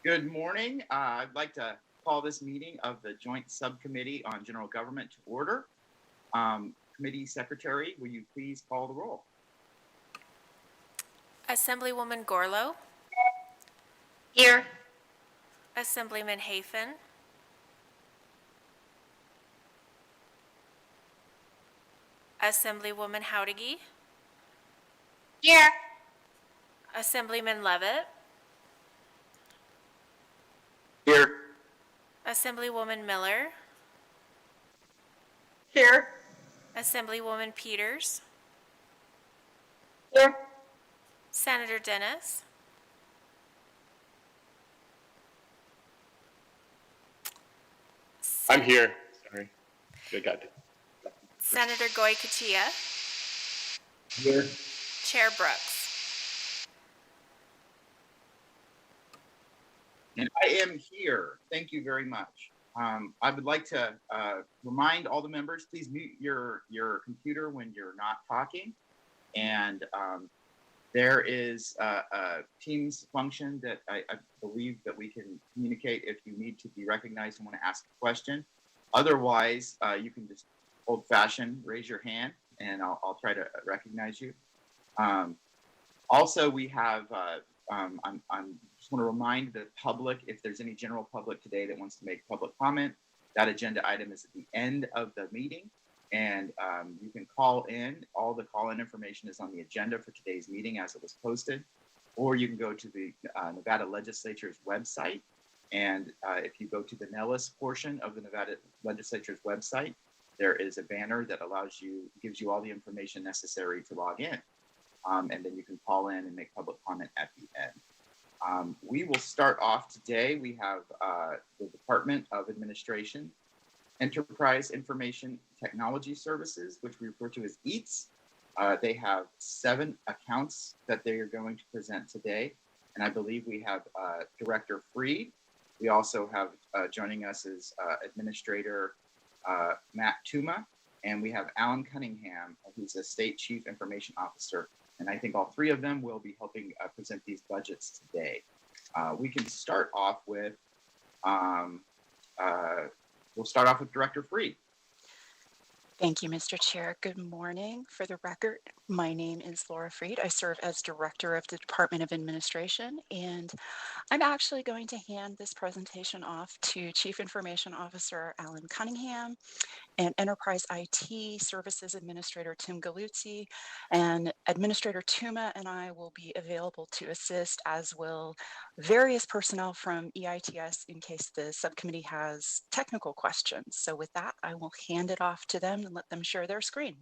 Good morning. I'd like to call this meeting of the Joint Subcommittee on General Government to order. Committee Secretary, will you please call the roll? Assemblywoman Gorlow. Here. Assemblyman Hafen. Assemblywoman Howdigi. Here. Assemblyman Levitt. Here. Assemblywoman Miller. Here. Assemblywoman Peters. Here. Senator Dennis. I'm here. Sorry. I got it. Senator Goy-Kachia. Here. Chair Brooks. And I am here. Thank you very much. I would like to remind all the members, please mute your computer when you're not talking. And there is a Teams function that I believe that we can communicate if you need to be recognized and want to ask a question. Otherwise, you can just old-fashioned raise your hand, and I'll try to recognize you. Also, we have, I just want to remind the public, if there's any general public today that wants to make public comment, that agenda item is at the end of the meeting. And you can call in. All the call-in information is on the agenda for today's meeting as it was posted. Or you can go to the Nevada Legislature's website. And if you go to the Nellis portion of the Nevada Legislature's website, there is a banner that gives you all the information necessary to log in. And then you can call in and make public comment at the end. We will start off today. We have the Department of Administration, Enterprise Information Technology Services, which we refer to as EATS. They have 7 accounts that they are going to present today. And I believe we have Director Freed. We also have joining us is Administrator Matt Tuma. And we have Alan Cunningham, who's a State Chief Information Officer. And I think all 3 of them will be helping present these budgets today. We can start off with we'll start off with Director Freed. Thank you, Mr. Chair. Good morning. For the record, my name is Laura Freed. I serve as Director of the Department of Administration, and I'm actually going to hand this presentation off to Chief Information Officer Alan Cunningham and Enterprise IT Services Administrator Tim Galuzzi, and Administrator Tuma and I will be available to assist, as will various personnel from EITS in case the subcommittee has technical questions. So with that, I will hand it off to them and let them share their screen.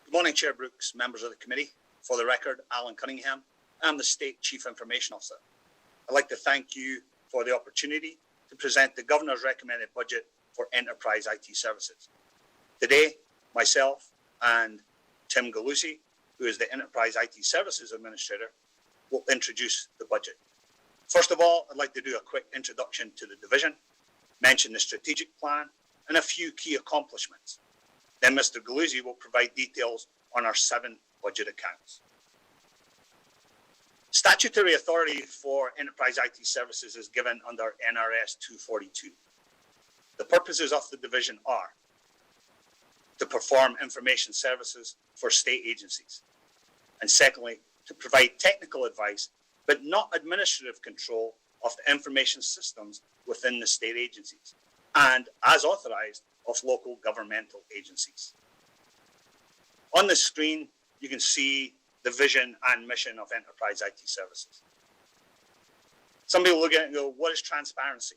Good morning, Chair Brooks, members of the committee. For the record, Alan Cunningham. I'm the State Chief Information Officer. I'd like to thank you for the opportunity to present the Governor's recommended budget for Enterprise IT Services. Today, myself and Tim Galuzzi, who is the Enterprise IT Services Administrator, will introduce the budget. First of all, I'd like to do a quick introduction to the division, mention the strategic plan, and a few key accomplishments. Then Mr. Galuzzi will provide details on our 7 budget accounts. Statutory authority for Enterprise IT Services is given under NRS 242. The purposes of the division are to perform information services for state agencies, and secondly, to provide technical advice, but not administrative control of the information systems within the state agencies, and as authorized, of local governmental agencies. On the screen, you can see the vision and mission of Enterprise IT Services. Some people look at it and go, what is transparency?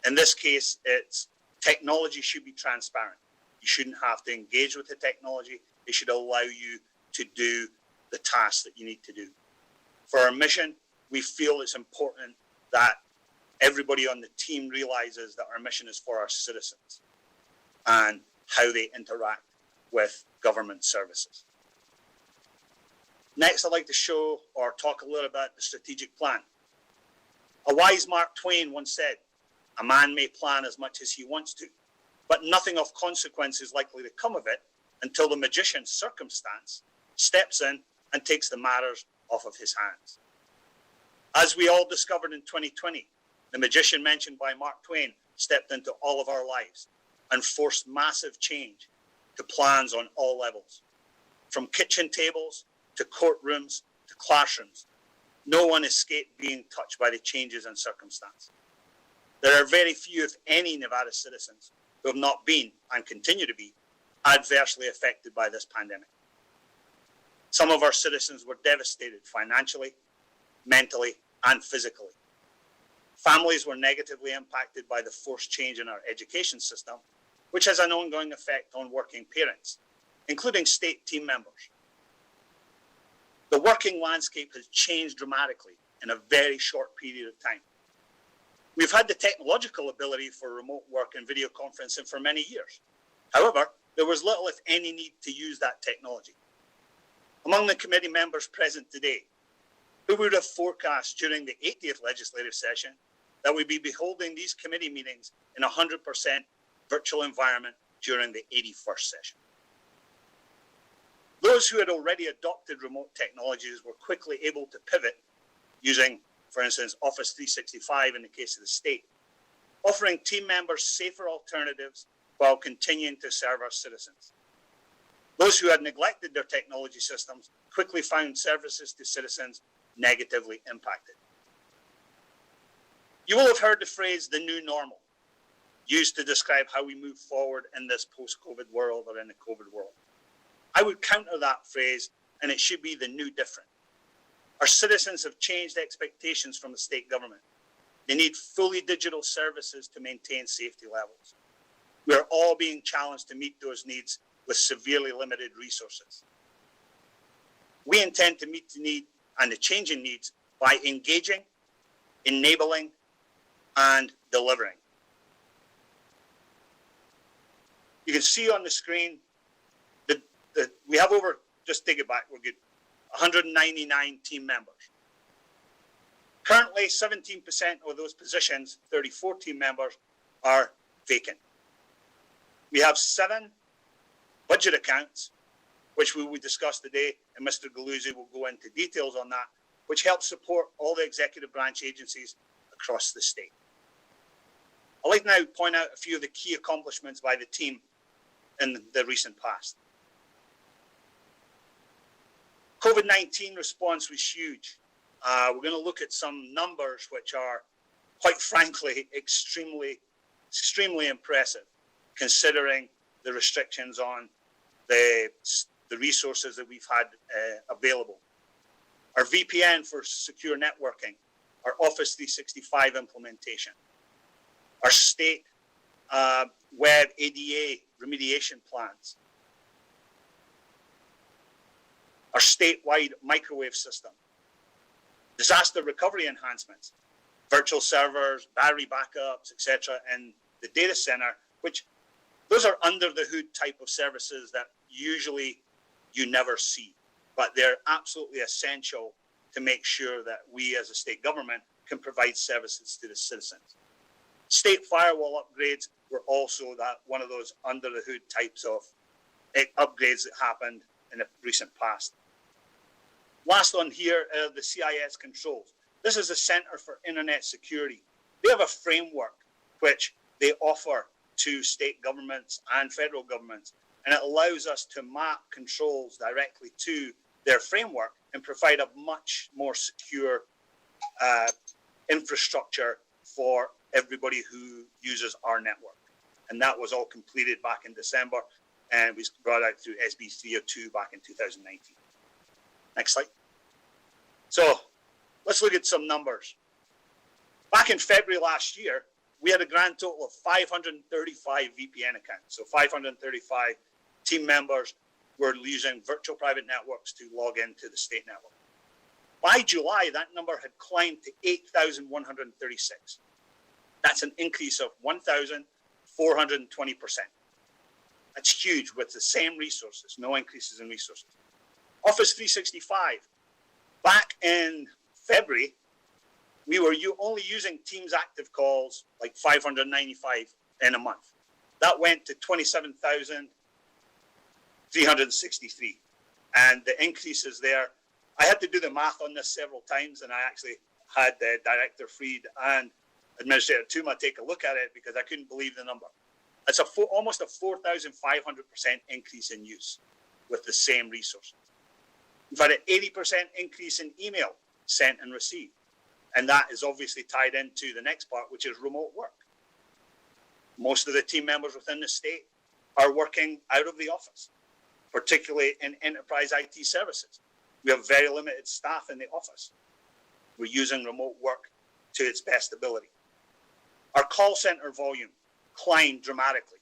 In this case, it's technology should be transparent. You shouldn't have to engage with the technology. It should allow you to do the tasks that you need to do. For our mission, we feel it's important that everybody on the team realizes that our mission is for our citizens and how they interact with government services. Next, I'd like to show or talk a little about the strategic plan. A wise Mark Twain once said, "A man may plan as much as he wants to, but nothing of consequence is likely to come of it until the magician's circumstance steps in and takes the matters off of his hands. As we all discovered in 2020, the magician mentioned by Mark Twain stepped into all of our lives and forced massive change to plans on all levels. From kitchen tables to courtrooms to classrooms, no one escaped being touched by the changes in circumstance. There are very few, if any, Nevada citizens who have not been and continue to be adversely affected by this pandemic. Some of our citizens were devastated financially, mentally, and physically. Families were negatively impacted by the forced change in our education system, which has an ongoing effect on working parents, including state team members. The working landscape has changed dramatically in a very short period of time. We've had the technological ability for remote work and video conferencing for many years. However, there was little, if any, need to use that technology. Among the committee members present today, who would have forecast during the 80th legislative session that we'd be holding these committee meetings in a 100% virtual environment during the 81st session? Those who had already adopted remote technologies were quickly able to pivot using, for instance, Office 365 in the case of the state, offering team members safer alternatives while continuing to serve our citizens. Those who had neglected their technology systems quickly found services to citizens negatively impacted. You will have heard the phrase "the new normal" used to describe how we move forward in this post-COVID world or in the COVID world. I would counter that phrase, and it should be the new different. Our citizens have changed expectations from the state government. They need fully digital services to maintain safety levels. We are all being challenged to meet those needs with severely limited resources. We intend to meet the need and the changing needs by engaging, enabling, and delivering. You can see on the screen that we have over, just take it back, we're good, 199 team members. Currently, 17% of those positions, 34 team members, are vacant. We have 7 budget accounts, which we will discuss today, and Mr. Galuzzi will go into details on that, which help support all the executive branch agencies across the state. I'd like now to point out a few of the key accomplishments by the team in the recent past. COVID-19 response was huge. We're going to look at some numbers which are, quite frankly, extremely impressive, considering the restrictions on the resources that we've had available. Our VPN for secure networking, our Office 365 implementation, our state web ADA remediation plans, our statewide microwave system, disaster recovery enhancements, virtual servers, battery backups, etc., and the data center, which those are under the hood type of services that usually you never see, but they're absolutely essential to make sure that we as a state government can provide services to the citizens. State firewall upgrades were also one of those under the hood types of upgrades that happened in the recent past. Last on here are the CIS controls. This is the Center for Internet Security. They have a framework which they offer to state governments and federal governments, and it allows us to map controls directly to their framework and provide a much more secure infrastructure for everybody who uses our network. And that was all completed back in December and was brought out through SB 302 back in 2019. Next slide. So let's look at some numbers. Back in February last year, we had a grand total of 535 VPN accounts. So 535 team members were using virtual private networks to log into the state network. By July, that number had climbed to 8,136. That's an increase of 1,420%. That's huge with the same resources, no increases in resources. Office 365, back in February, we were only using Teams active calls like 595 in a month. That went to 27,300 363. And the increases there, I had to do the math on this several times, and I actually had Director Freed and Administrator Tuma take a look at it because I couldn't believe the number. It's almost a 4,500% increase in use with the same resource. We've had an 80% increase in email sent and received. And that is obviously tied into the next part, which is remote work. Most of the team members within the state are working out of the office, particularly in enterprise IT services. We have very limited staff in the office. We're using remote work to its best ability. Our call center volume climbed dramatically,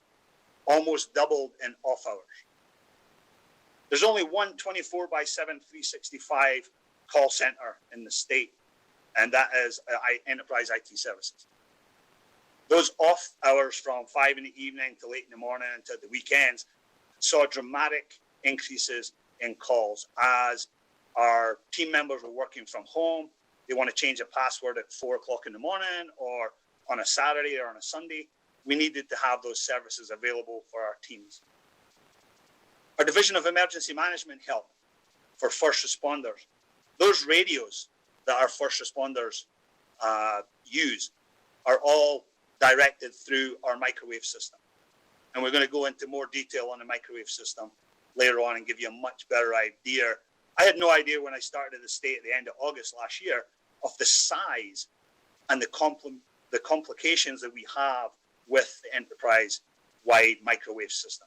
almost doubled in off hours. There's only one 24/7, 365 call center in the state, and that is enterprise IT services. Those off hours from 5 in the evening to late in the morning and to the weekends saw dramatic increases in calls as our team members were working from home. They want to change a password at 4 o'clock in the morning or on a Saturday or on a Sunday. We needed to have those services available for our teams. Our Division of Emergency Management help for first responders. Those radios that our first responders use are all directed through our microwave system. And we're going to go into more detail on the microwave system later on and give you a much better idea. I had no idea when I started the state at the end of August last year of the size and the complications that we have with the enterprise-wide microwave system.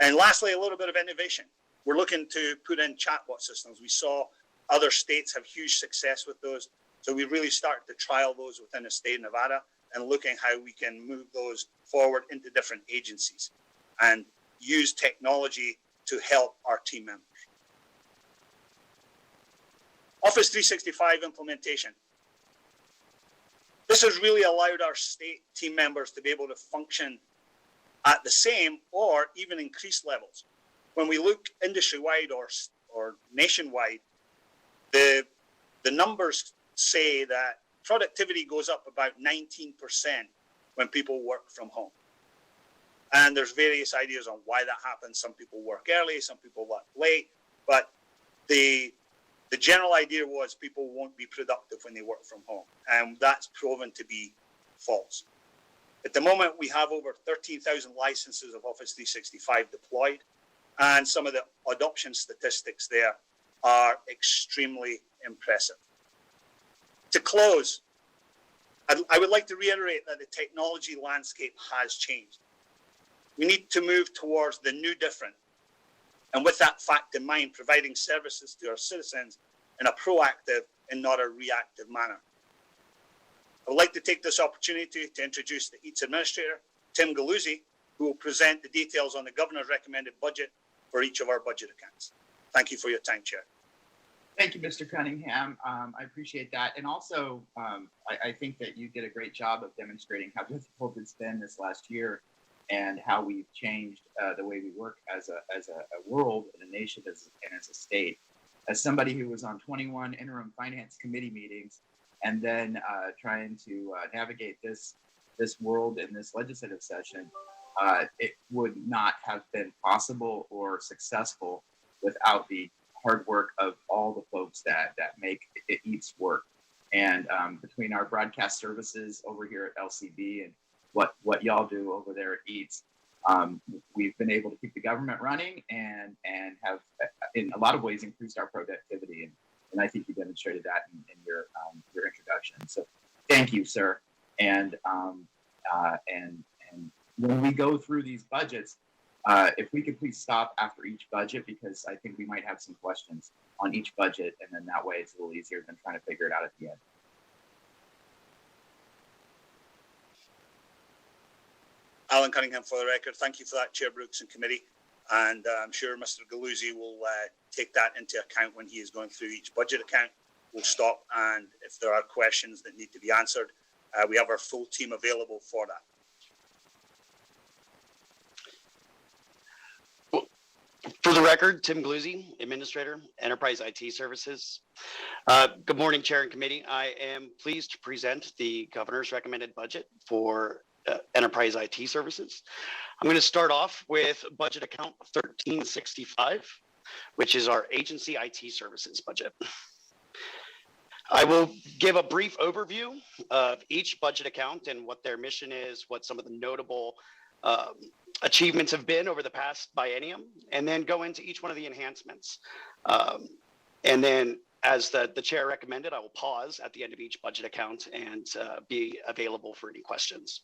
And lastly, a little bit of innovation. We're looking to put in chatbot systems. We saw other states have huge success with those. So we really started to trial those within the state of Nevada and looking how we can move those forward into different agencies and use technology to help our team members. Office 365 implementation. This has really allowed our state team members to be able to function at the same or even increased levels. When we look industry-wide or nationwide, the numbers say that productivity goes up about 19% when people work from home. And there's various ideas on why that happens. Some people work early, some people work late, but the general idea was people won't be productive when they work from home. And that's proven to be false. At the moment, we have over 13,000 licenses of Office 365 deployed, and some of the adoption statistics there are extremely impressive. To close, I would like to reiterate that the technology landscape has changed. We need to move towards the new different, and with that fact in mind, providing services to our citizens in a proactive and not a reactive manner. I would like to take this opportunity to introduce the EATS Administrator, Tim Galuzzi, who will present the details on the Governor's recommended budget for each of our budget accounts. Thank you for your time, Chair. Thank you, Mr. Cunningham. I appreciate that. And also, I think that you did a great job of demonstrating how difficult it's been this last year and how we've changed the way we work as a world, and a nation, and as a state. As somebody who was on 21 interim finance committee meetings and then trying to navigate this world in this legislative session, it would not have been possible or successful without the hard work of all the folks that make EATS work. And between our broadcast services over here at LCB and what y'all do over there at EATS, we've been able to keep the government running and have, in a lot of ways, increased our productivity. And I think you demonstrated that in your introduction. So thank you, sir. And when we go through these budgets, if we could please stop after each budget, because I think we might have some questions on each budget, and then that way it's a little easier than trying to figure it out at the end. Alan Cunningham for the record. Thank you for that, Chair Brooks and committee. And I'm sure Mr. Galuzzi will take that into account when he is going through each budget account. We'll stop, and if there are questions that need to be answered, we have our full team available for that. For the record, Tim Galuzzi, Administrator, Enterprise IT Services. Good morning, Chair and Committee. I am pleased to present the Governor's recommended budget for Enterprise IT Services. I'm going to start off with budget account 1365, which is our agency IT services budget. I will give a brief overview of each budget account and what their mission is, what some of the notable achievements have been over the past biennium, and then go into each one of the enhancements. And then, as the chair recommended, I will pause at the end of each budget account and be available for any questions.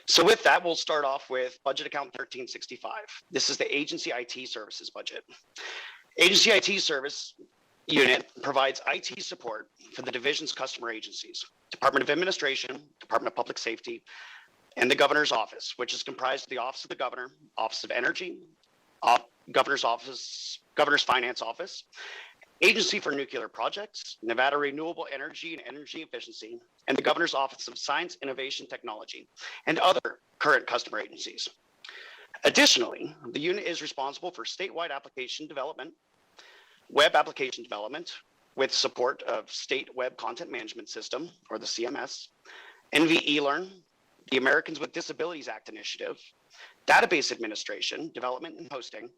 So with that, we'll start off with budget account 1365. This is the agency IT services budget. Agency IT service unit provides IT support for the division's customer agencies, Department of Administration, Department of Public Safety, and the Governor's Office, which is comprised of the Office of the Governor, Office of Energy, Governor's Office, Governor's Finance Office, Agency for Nuclear Projects, Nevada Renewable Energy and Energy Efficiency, and the Governor's Office of Science, Innovation, Technology, and other current customer agencies. Additionally, the unit is responsible for statewide application development, web application development with support of State Web Content Management System, or the CMS, NVELearn, the Americans with Disabilities Act initiative, database administration, development and hosting,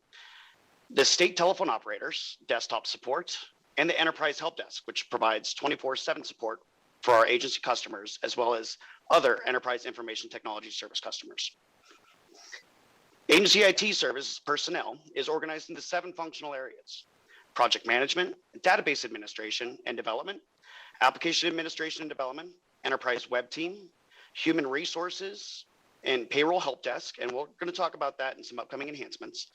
the state telephone operators, desktop support, and the enterprise help desk, which provides 24/7 support for our agency customers, as well as other enterprise information technology service customers. Agency IT service personnel is organized into 7 functional areas: project management, database administration and development, application administration and development, enterprise web team, human resources, and payroll help desk. And we're going to talk about that in some upcoming enhancements.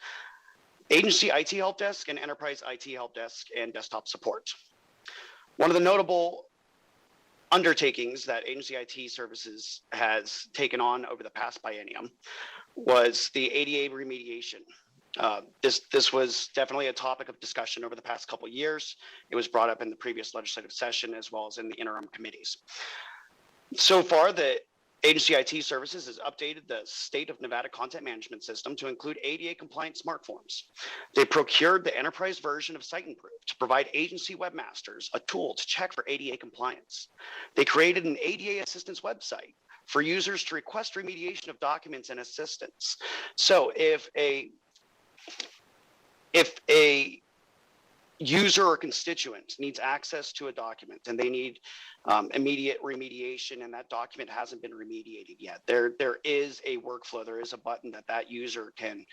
Agency IT help desk and enterprise IT help desk and desktop support. One of the notable undertakings that agency IT services has taken on over the past biennium was the ADA remediation. This was definitely a topic of discussion over the past couple of years. It was brought up in the previous legislative session as well as in the interim committees. So far, the Agency IT Services has updated the State of Nevada Content Management System to include ADA compliant smart forms. They procured the enterprise version of Site Improve to provide agency webmasters a tool to check for ADA compliance. They created an ADA assistance website for users to request remediation of documents and assistance. So if a user or constituent needs access to a document and they need immediate remediation and that document hasn't been remediated yet, there is a workflow, there is a button that user can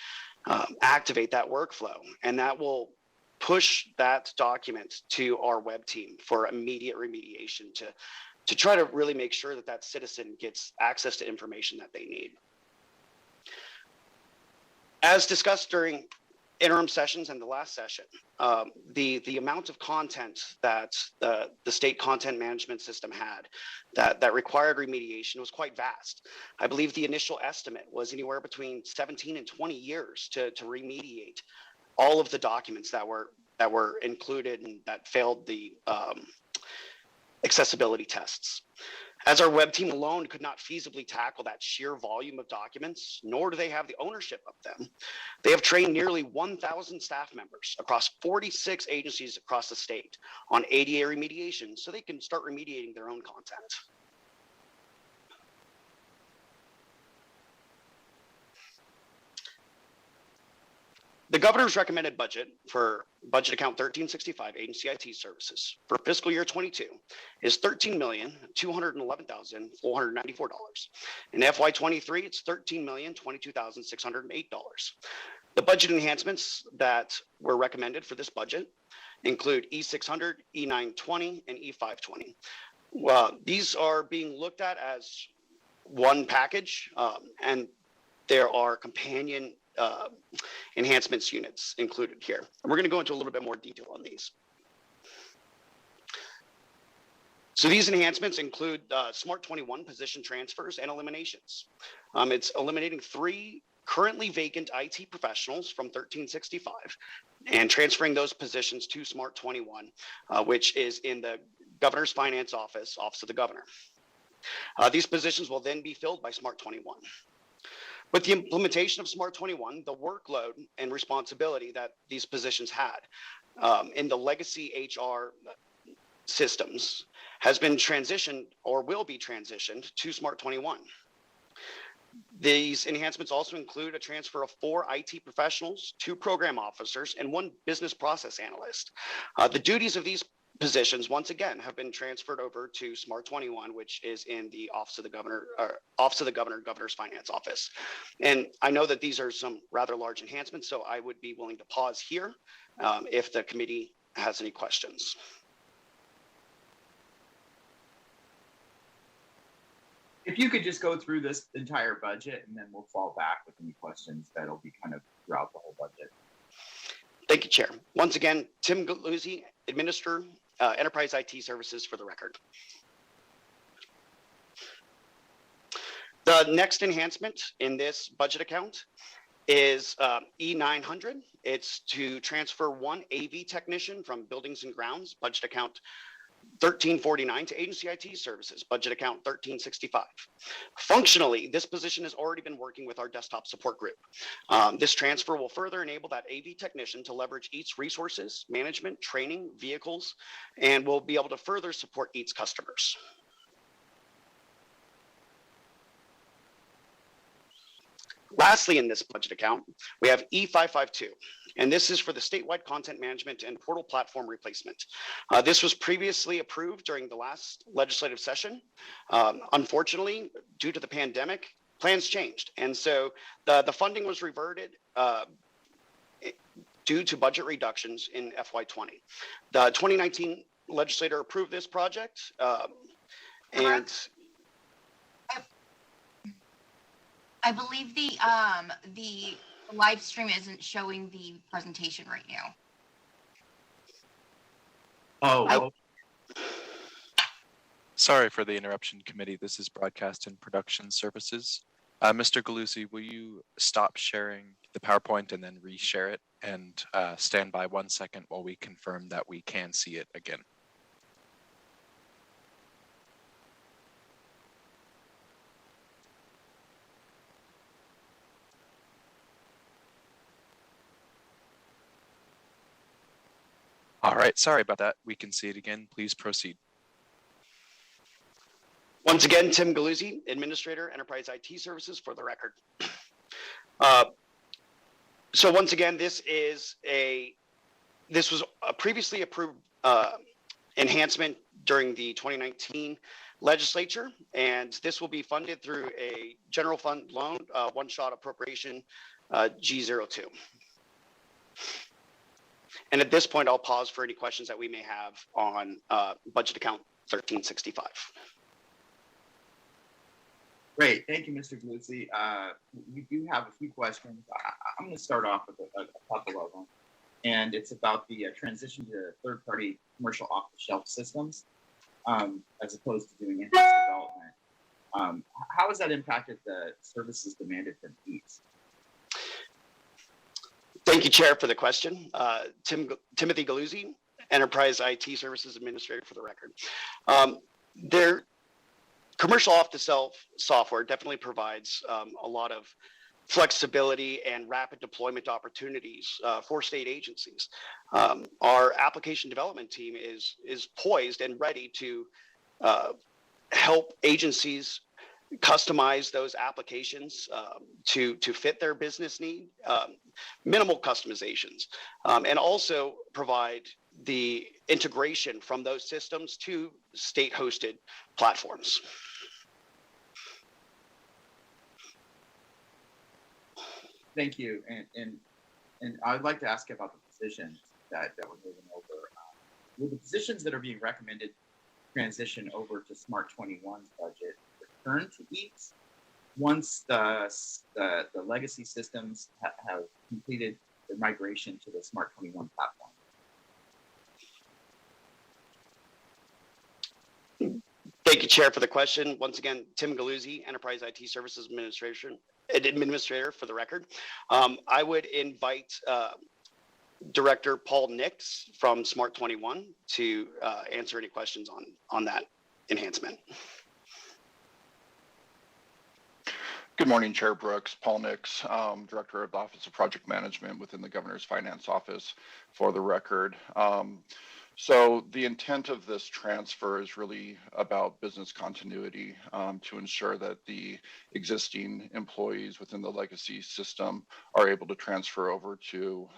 activate that workflow, and that will push that document to our web team for immediate remediation to try to really make sure that citizen gets access to information that they need. As discussed during interim sessions and the last session, the amount of content that the state content management system had that required remediation was quite vast. I believe the initial estimate was anywhere between 17 and 20 years to remediate all of the documents that were included and that failed the accessibility tests. As our web team alone could not feasibly tackle that sheer volume of documents, nor do they have the ownership of them, they have trained nearly 1,000 staff members across 46 agencies across the state on ADA remediation so they can start remediating their own content. The governor's recommended budget for budget account 1365 agency IT services for fiscal year 22 is $13,211,494. In FY23, it's $13,022,608. The budget enhancements that were recommended for this budget include E600, E920, and E520. These are being looked at as one package, and there are companion enhancements units included here. And we're going to go into a little bit more detail on these. So these enhancements include Smart 21 position transfers and eliminations. It's eliminating 3 currently vacant IT professionals from 1365 and transferring those positions to Smart 21, which is in the Governor's Finance Office, Office of the Governor. These positions will then be filled by Smart 21. With the implementation of Smart 21, the workload and responsibility that these positions had in the legacy HR systems has been transitioned or will be transitioned to Smart 21. These enhancements also include a transfer of 4 IT professionals, 2 program officers, and 1 business process analyst. The duties of these positions, once again, have been transferred over to Smart 21, which is in the Office of the Governor, Governor's Finance Office. And I know that these are some rather large enhancements, so I would be willing to pause here if the committee has any questions. If you could just go through this entire budget and then we'll fall back with any questions that'll be kind of throughout the whole budget. Thank you, Chair. Once again, Tim Galuzzi, Administrator, Enterprise IT Services for the record. The next enhancement in this budget account is E900. It's to transfer 1 AV technician from Buildings and Grounds, budget account 1349, to Agency IT Services, budget account 1365. Functionally, this position has already been working with our desktop support group. This transfer will further enable that AV technician to leverage EAT's resources, management, training, vehicles, and will be able to further support EAT's customers. Lastly, in this budget account, we have E552, and this is for the statewide content management and portal platform replacement. This was previously approved during the last legislative session. Unfortunately, due to the pandemic, plans changed, and so the funding was reverted due to budget reductions in FY20. The 2019 legislature approved this project, and I believe the live stream isn't showing the presentation right now. Oh, Sorry for the interruption, committee. This is Broadcast and Production Services. Mr. Galuzzi, will you stop sharing the PowerPoint and then reshare it, and stand by 1 second while we confirm that we can see it again? All right, sorry about that. We can see it again. Please proceed. once again, Tim Galuzzi, Administrator, Enterprise IT Services for the record. So once again, this was a previously approved enhancement during the 2019 legislature, and this will be funded through a general fund loan, one-shot appropriation G02. And at this point, I'll pause for any questions that we may have on budget account 1365. Great, thank you, Mr. Galuzzi. We do have a few questions. I'm going to start off with a couple of them, and it's about the transition to third-party commercial off-the-shelf systems, as opposed to doing in-house development. How has that impacted the services demanded from EATS? Thank you, Chair, for the question. Timothy Galuzzi, Enterprise IT Services Administrator for the record. Their commercial off-the-shelf software definitely provides a lot of flexibility and rapid deployment opportunities for state agencies. Our application development team is poised and ready to help agencies customize those applications to fit their business need, minimal customizations, and also provide the integration from those systems to state-hosted platforms. Thank you, and I'd like to ask about the positions that we're moving over. Will the positions that are being recommended transition over to Smart 21's budget return to EATS once the legacy systems have completed their migration to the Smart 21 platform? Thank you, Chair, for the question. Once again, Tim Galuzzi, Enterprise IT Services Administrator for the record. I would invite Director Paul Nix from Smart 21 to answer any questions on that enhancement. Good morning, Chair Brooks. Paul Nix, Director of the Office of Project Management within the Governor's Finance Office for the record. So the intent of this transfer is really about business continuity to ensure that the existing employees within the legacy system are able to transfer over to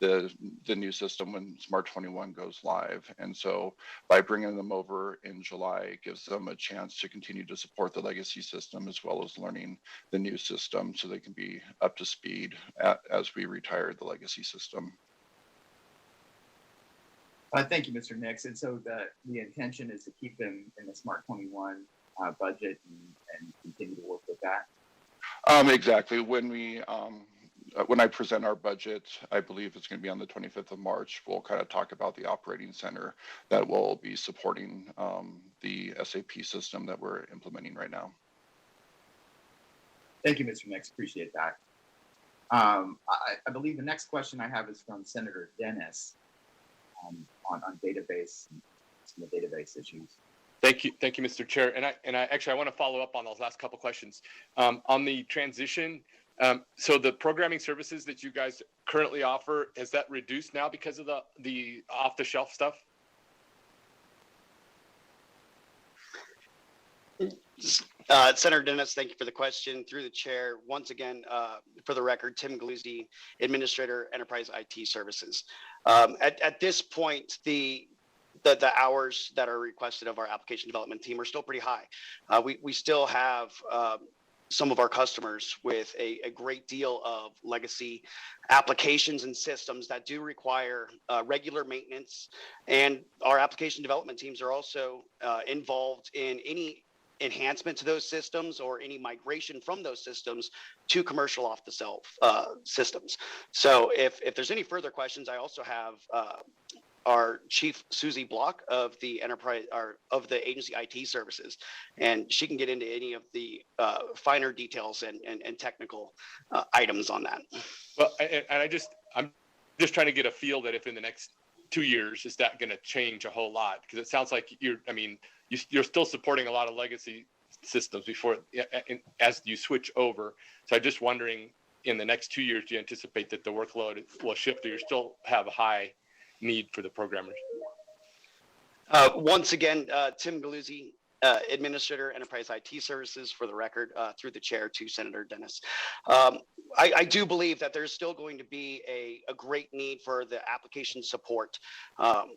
the new system when Smart 21 goes live. And so by bringing them over in July, it gives them a chance to continue to support the legacy system as well as learning the new system so they can be up to speed as we retire the legacy system. Thank you, Mr. Nix. And so the intention is to keep them in the Smart 21 budget and continue to work with that? Exactly. When I present our budget, I believe it's going to be on the 25th of March, we'll kind of talk about the operating center that will be supporting the SAP system that we're implementing right now. Thank you, Mr. Nix. Appreciate that. I believe the next question I have is from Senator Dennis on database and some of the database issues. Thank you, Mr. Chair. And I want to follow up on those last couple questions. On the transition, so the programming services that you guys currently offer, is that reduced now because of the off-the-shelf stuff? Senator Dennis, thank you for the question. Through the chair, once again, for the record, Tim Galuzzi, Administrator, Enterprise IT Services. At this point, the hours that are requested of our application development team are still pretty high. We still have some of our customers with a great deal of legacy applications and systems that do require regular maintenance. And our application development teams are also involved in any enhancement to those systems or any migration from those systems to commercial off-the-shelf systems. So if there's any further questions, I also have our Chief Susie Block of the enterprise or of the agency IT services, and she can get into any of the finer details and technical items on that. Well, I'm just trying to get a feel that if in the next 2 years, is that going to change a whole lot? Because it sounds like you're still supporting a lot of legacy systems before as you switch over. So I'm just wondering, in the next 2 years, do you anticipate that the workload will shift, or you still have a high need for the programmers? Once again, Tim Galuzzi, Administrator, Enterprise IT Services, for the record, through the chair to Senator Dennis. I do believe that there's still going to be a great need for the application support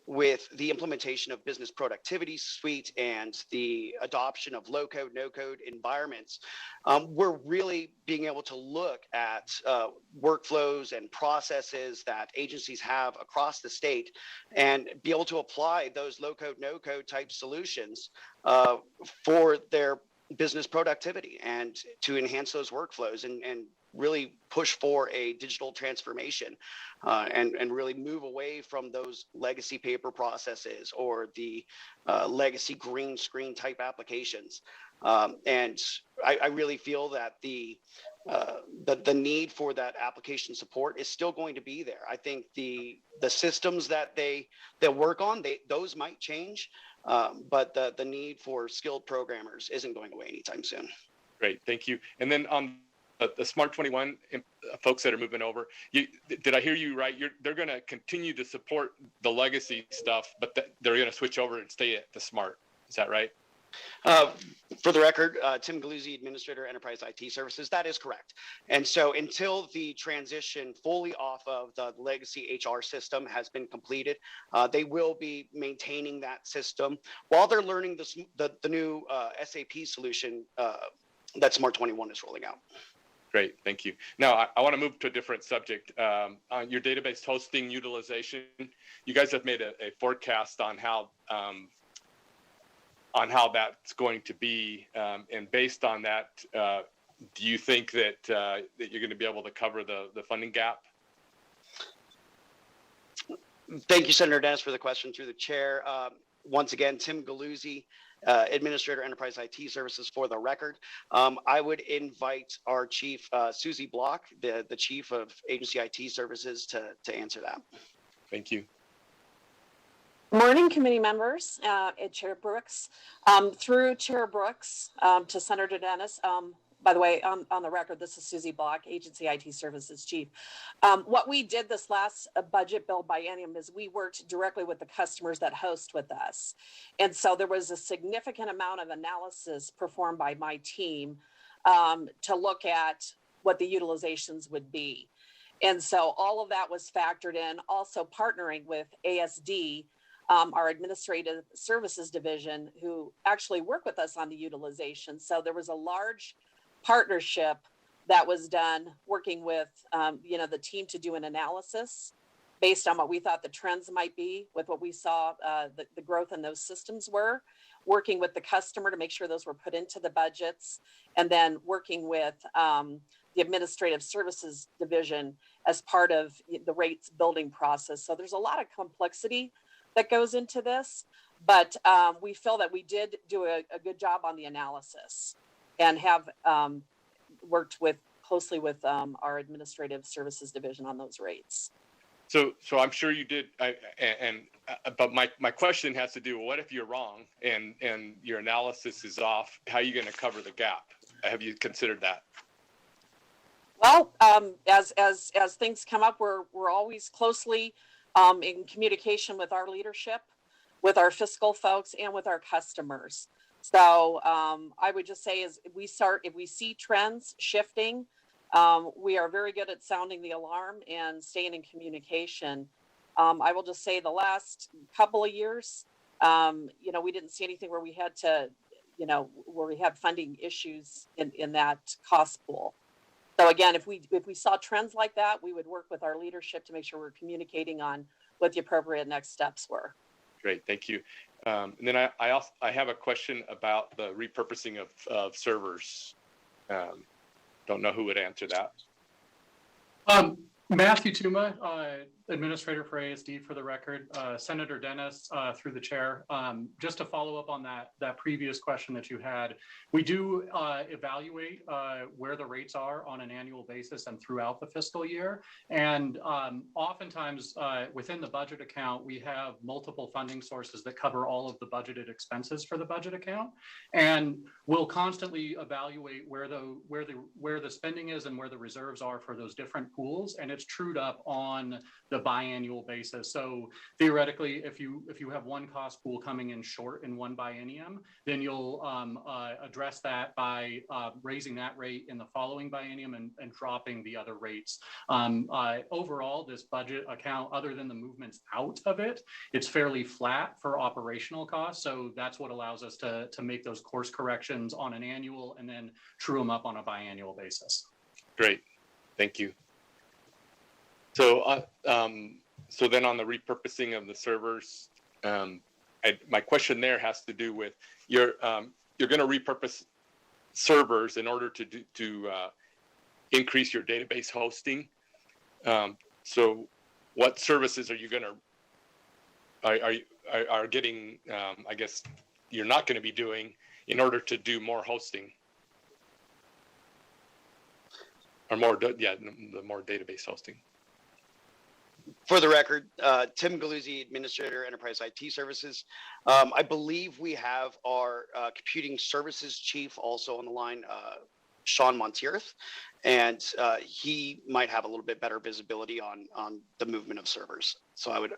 with the implementation of Business Productivity Suite and the adoption of low-code, no-code environments. We're really being able to look at workflows and processes that agencies have across the state and be able to apply those low-code, no-code type solutions for their business productivity and to enhance those workflows and really push for a digital transformation and really move away from those legacy paper processes or the legacy green screen type applications. And I really feel that the need for that application support is still going to be there. I think the systems that they work on, those might change, but the need for skilled programmers isn't going away anytime soon. Great, thank you. And then on the Smart 21 folks that are moving over, did I hear you right? They're going to continue to support the legacy stuff, but they're going to switch over and stay at the Smart. Is that right? For the record, Tim Galuzzi, Administrator, Enterprise IT Services, that is correct. And so until the transition fully off of the legacy HR system has been completed, they will be maintaining that system while they're learning the new SAP solution that Smart 21 is rolling out. Great, thank you. Now, I want to move to a different subject. On your database hosting utilization, you guys have made a forecast on how that's going to be, and based on that, do you think that you're going to be able to cover the funding gap? Thank you, Senator Dennis, for the question through the chair. Once again, Tim Galuzzi, Administrator, Enterprise IT Services, for the record. I would invite our Chief, Susie Block, the Chief of Agency IT Services, to answer that. Thank you. Morning, committee members, and Chair Brooks. Through Chair Brooks to Senator Dennis, by the way, on the record, this is Susie Block, Agency IT Services Chief. What we did this last budget bill biennium is we worked directly with the customers that host with us. And so there was a significant amount of analysis performed by my team to look at what the utilizations would be. And so all of that was factored in, also partnering with ASD, our administrative services division, who actually work with us on the utilization. So there was a large partnership that was done working with, the team to do an analysis based on what we thought the trends might be with what we saw the growth in those systems were, working with the customer to make sure those were put into the budgets, and then working with the administrative services division as part of the rates building process. So there's a lot of complexity that goes into this, but we feel that we did do a good job on the analysis and have worked closely with our administrative services division on those rates. So I'm sure you did, but my question has to do with what if you're wrong and your analysis is off? How are you going to cover the gap? Have you considered that? Well, as things come up, we're always closely in communication with our leadership, with our fiscal folks, and with our customers. So I would just say if we see trends shifting, we are very good at sounding the alarm and staying in communication. I will just say the last couple of years, we didn't see anything where we had to, where we had funding issues in that cost pool. So again, if we saw trends like that, we would work with our leadership to make sure we're communicating on what the appropriate next steps were. Great, thank you. And then I have a question about the repurposing of servers. Don't know who would answer that. Matthew Tuma, Administrator for ASD for the record. Senator Dennis, through the chair. Just to follow up on that previous question that you had, we do evaluate where the rates are on an annual basis and throughout the fiscal year. And oftentimes within the budget account, we have multiple funding sources that cover all of the budgeted expenses for the budget account. And we'll constantly evaluate where the spending is and where the reserves are for those different pools. And it's trued up on the biannual basis. So theoretically, if you have one cost pool coming in short in one biennium, then you'll address that by raising that rate in the following biennium and dropping the other rates. Overall, this budget account, other than the movements out of it, it's fairly flat for operational costs. So that's what allows us to make those course corrections on an annual and then true them up on a biannual basis. Great, thank you. So, so then on the repurposing of the servers, my question there has to do with you're going to repurpose servers in order to increase your database hosting. So, what services are you going to are getting? I guess you're not going to be doing in order to do more hosting or more, the more database hosting. For the record, Tim Galuzzi, Administrator, Enterprise IT Services. I believe we have our Computing Services Chief also on the line, Sean Monteith, and he might have a little bit better visibility on the movement of servers. So I would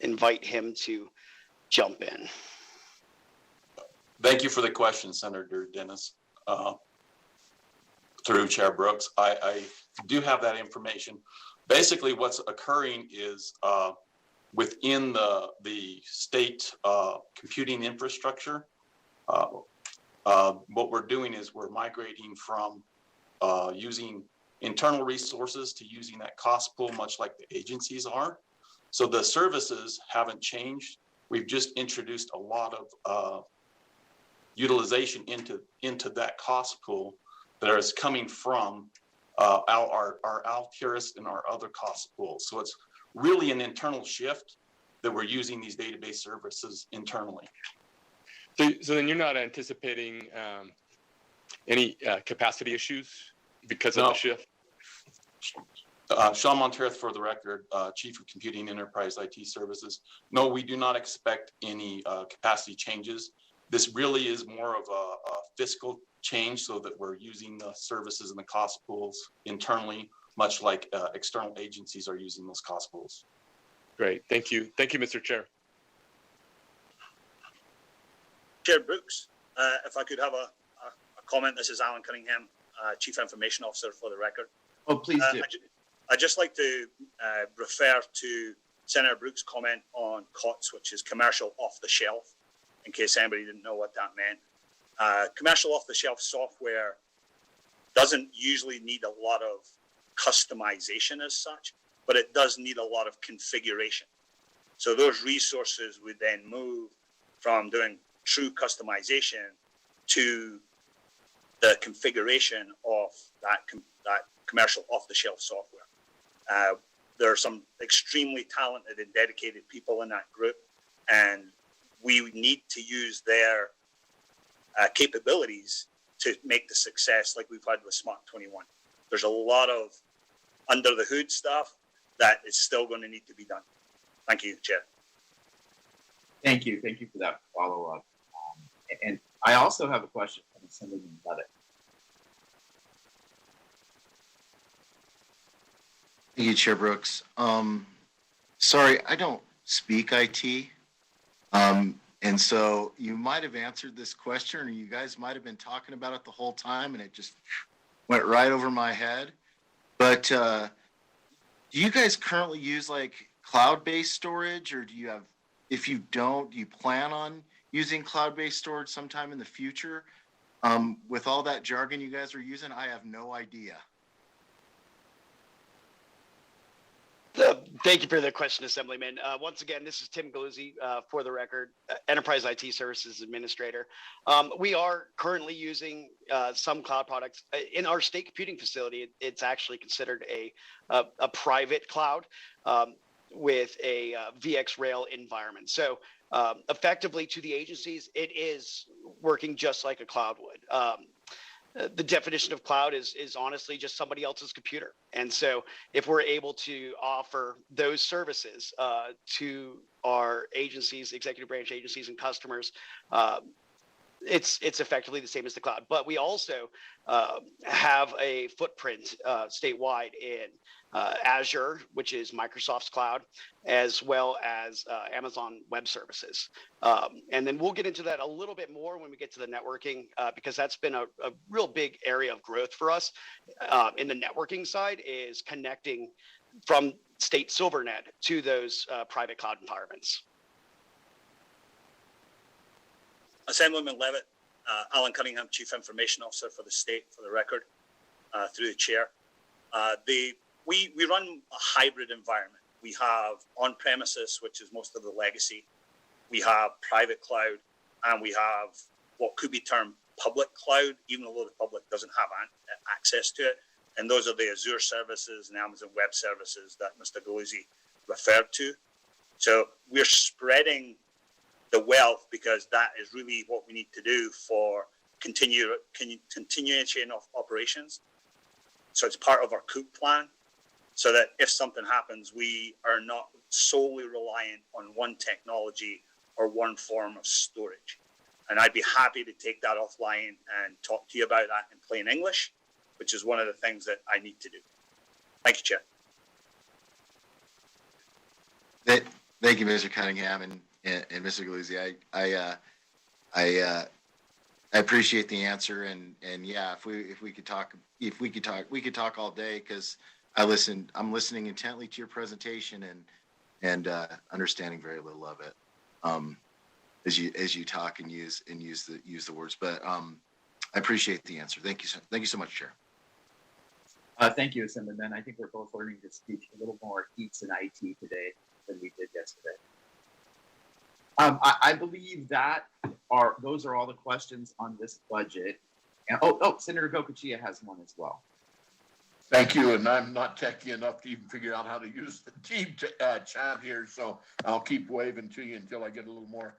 invite him to jump in. Thank you for the question, Senator Dennis. Through Chair Brooks, I do have that information. Basically, what's occurring is within the state computing infrastructure, what we're doing is we're migrating from using internal resources to using that cost pool, much like the agencies are. So the services haven't changed. We've just introduced a lot of utilization into that cost pool that is coming from our Altiris and our other cost pools. So it's really an internal shift that we're using these database services internally. So then you're not anticipating any capacity issues because of the shift? Sean Monteith, for the record, Chief of Computing Enterprise IT Services. No, we do not expect any capacity changes. This really is more of a fiscal change so that we're using the services and the cost pools internally, much like external agencies are using those cost pools. Great. Thank you. Thank you, Mr. Chair. Chair Brooks, if I could have a comment. This is Alan Cunningham, Chief Information Officer for the record. Oh, please do. I'd just like to refer to Senator Brooks' comment on COTS, which is commercial off the shelf, in case anybody didn't know what that meant. Commercial off the shelf software doesn't usually need a lot of customization as such, but it does need a lot of configuration. So those resources would then move from doing true customization to the configuration of that commercial off-the-shelf software. There are some extremely talented and dedicated people in that group, and we need to use their capabilities to make the success like we've had with Smart 21. There's a lot of under the hood stuff that is still going to need to be done. Thank you, Chair. Thank you. Thank you for that follow-up. And I also have a question from Assemblyman Levitt. Thank you, Chair Brooks. Sorry, I don't speak IT. And so you might have answered this question, or you guys might have been talking about it the whole time and it just went right over my head. But do you guys currently use like cloud-based storage, or do you have, if you don't, do you plan on using cloud-based storage sometime in the future? With all that jargon you guys are using, I have no idea. Thank you for the question, Assemblyman. Once again, this is Tim Galuzzi, for the record, Enterprise IT Services Administrator. We are currently using some cloud products. In our state computing facility, it's actually considered a private cloud with a VxRail environment. So effectively to the agencies, it is working just like a cloud would. The definition of cloud is honestly just somebody else's computer. And so if we're able to offer those services to our agencies, executive branch agencies and customers, it's effectively the same as the cloud. But we also have a footprint statewide in Azure, which is Microsoft's cloud, as well as Amazon Web Services. And then we'll get into that a little bit more when we get to the networking, because that's been a real big area of growth for us. In the networking side is connecting from state Silvernet to those private cloud environments. Assemblyman Levitt, Alan Cunningham, Chief Information Officer for the state, for the record, through the chair. We run a hybrid environment. We have on-premises, which is most of the legacy. We have private cloud, and we have what could be termed public cloud, even though the public doesn't have access to it. And those are the Azure services and Amazon Web Services that Mr. Galuzzi referred to. So we're spreading the wealth, because that is really what we need to do for continuation of operations. So it's part of our COOP plan, so that if something happens, we are not solely reliant on one technology or one form of storage. And I'd be happy to take that offline and talk to you about that in plain English, which is one of the things that I need to do. Thank you, Chair. Thank you, Mr. Cunningham and Mr. Galuzzi. I appreciate the answer, and yeah, if we could talk, we could talk all day, because I'm listening intently to your presentation and understanding very little of it as you talk and use the words. But I appreciate the answer. Thank you so much, Chair. Thank you, Assemblyman. I think we're both learning to speak a little more eats in IT today than we did yesterday. I believe those are all the questions on this budget. And Senator Goicoechea has one as well. Thank you, and I'm not techy enough to even figure out how to use the team chat here, so I'll keep waving to you until I get a little more.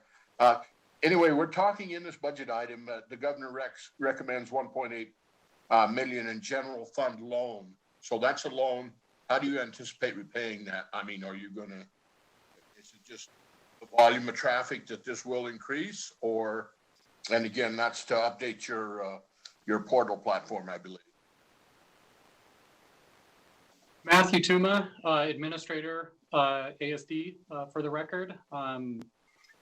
Anyway, we're talking in this budget item, the governor recommends 1.8 million in general fund loan. So that's a loan. How do you anticipate repaying that? I mean, are you gonna, is it just the volume of traffic that this will increase, or, and again, that's to update your your portal platform, I believe. Matthew Tuma, Administrator, ASD, for the record.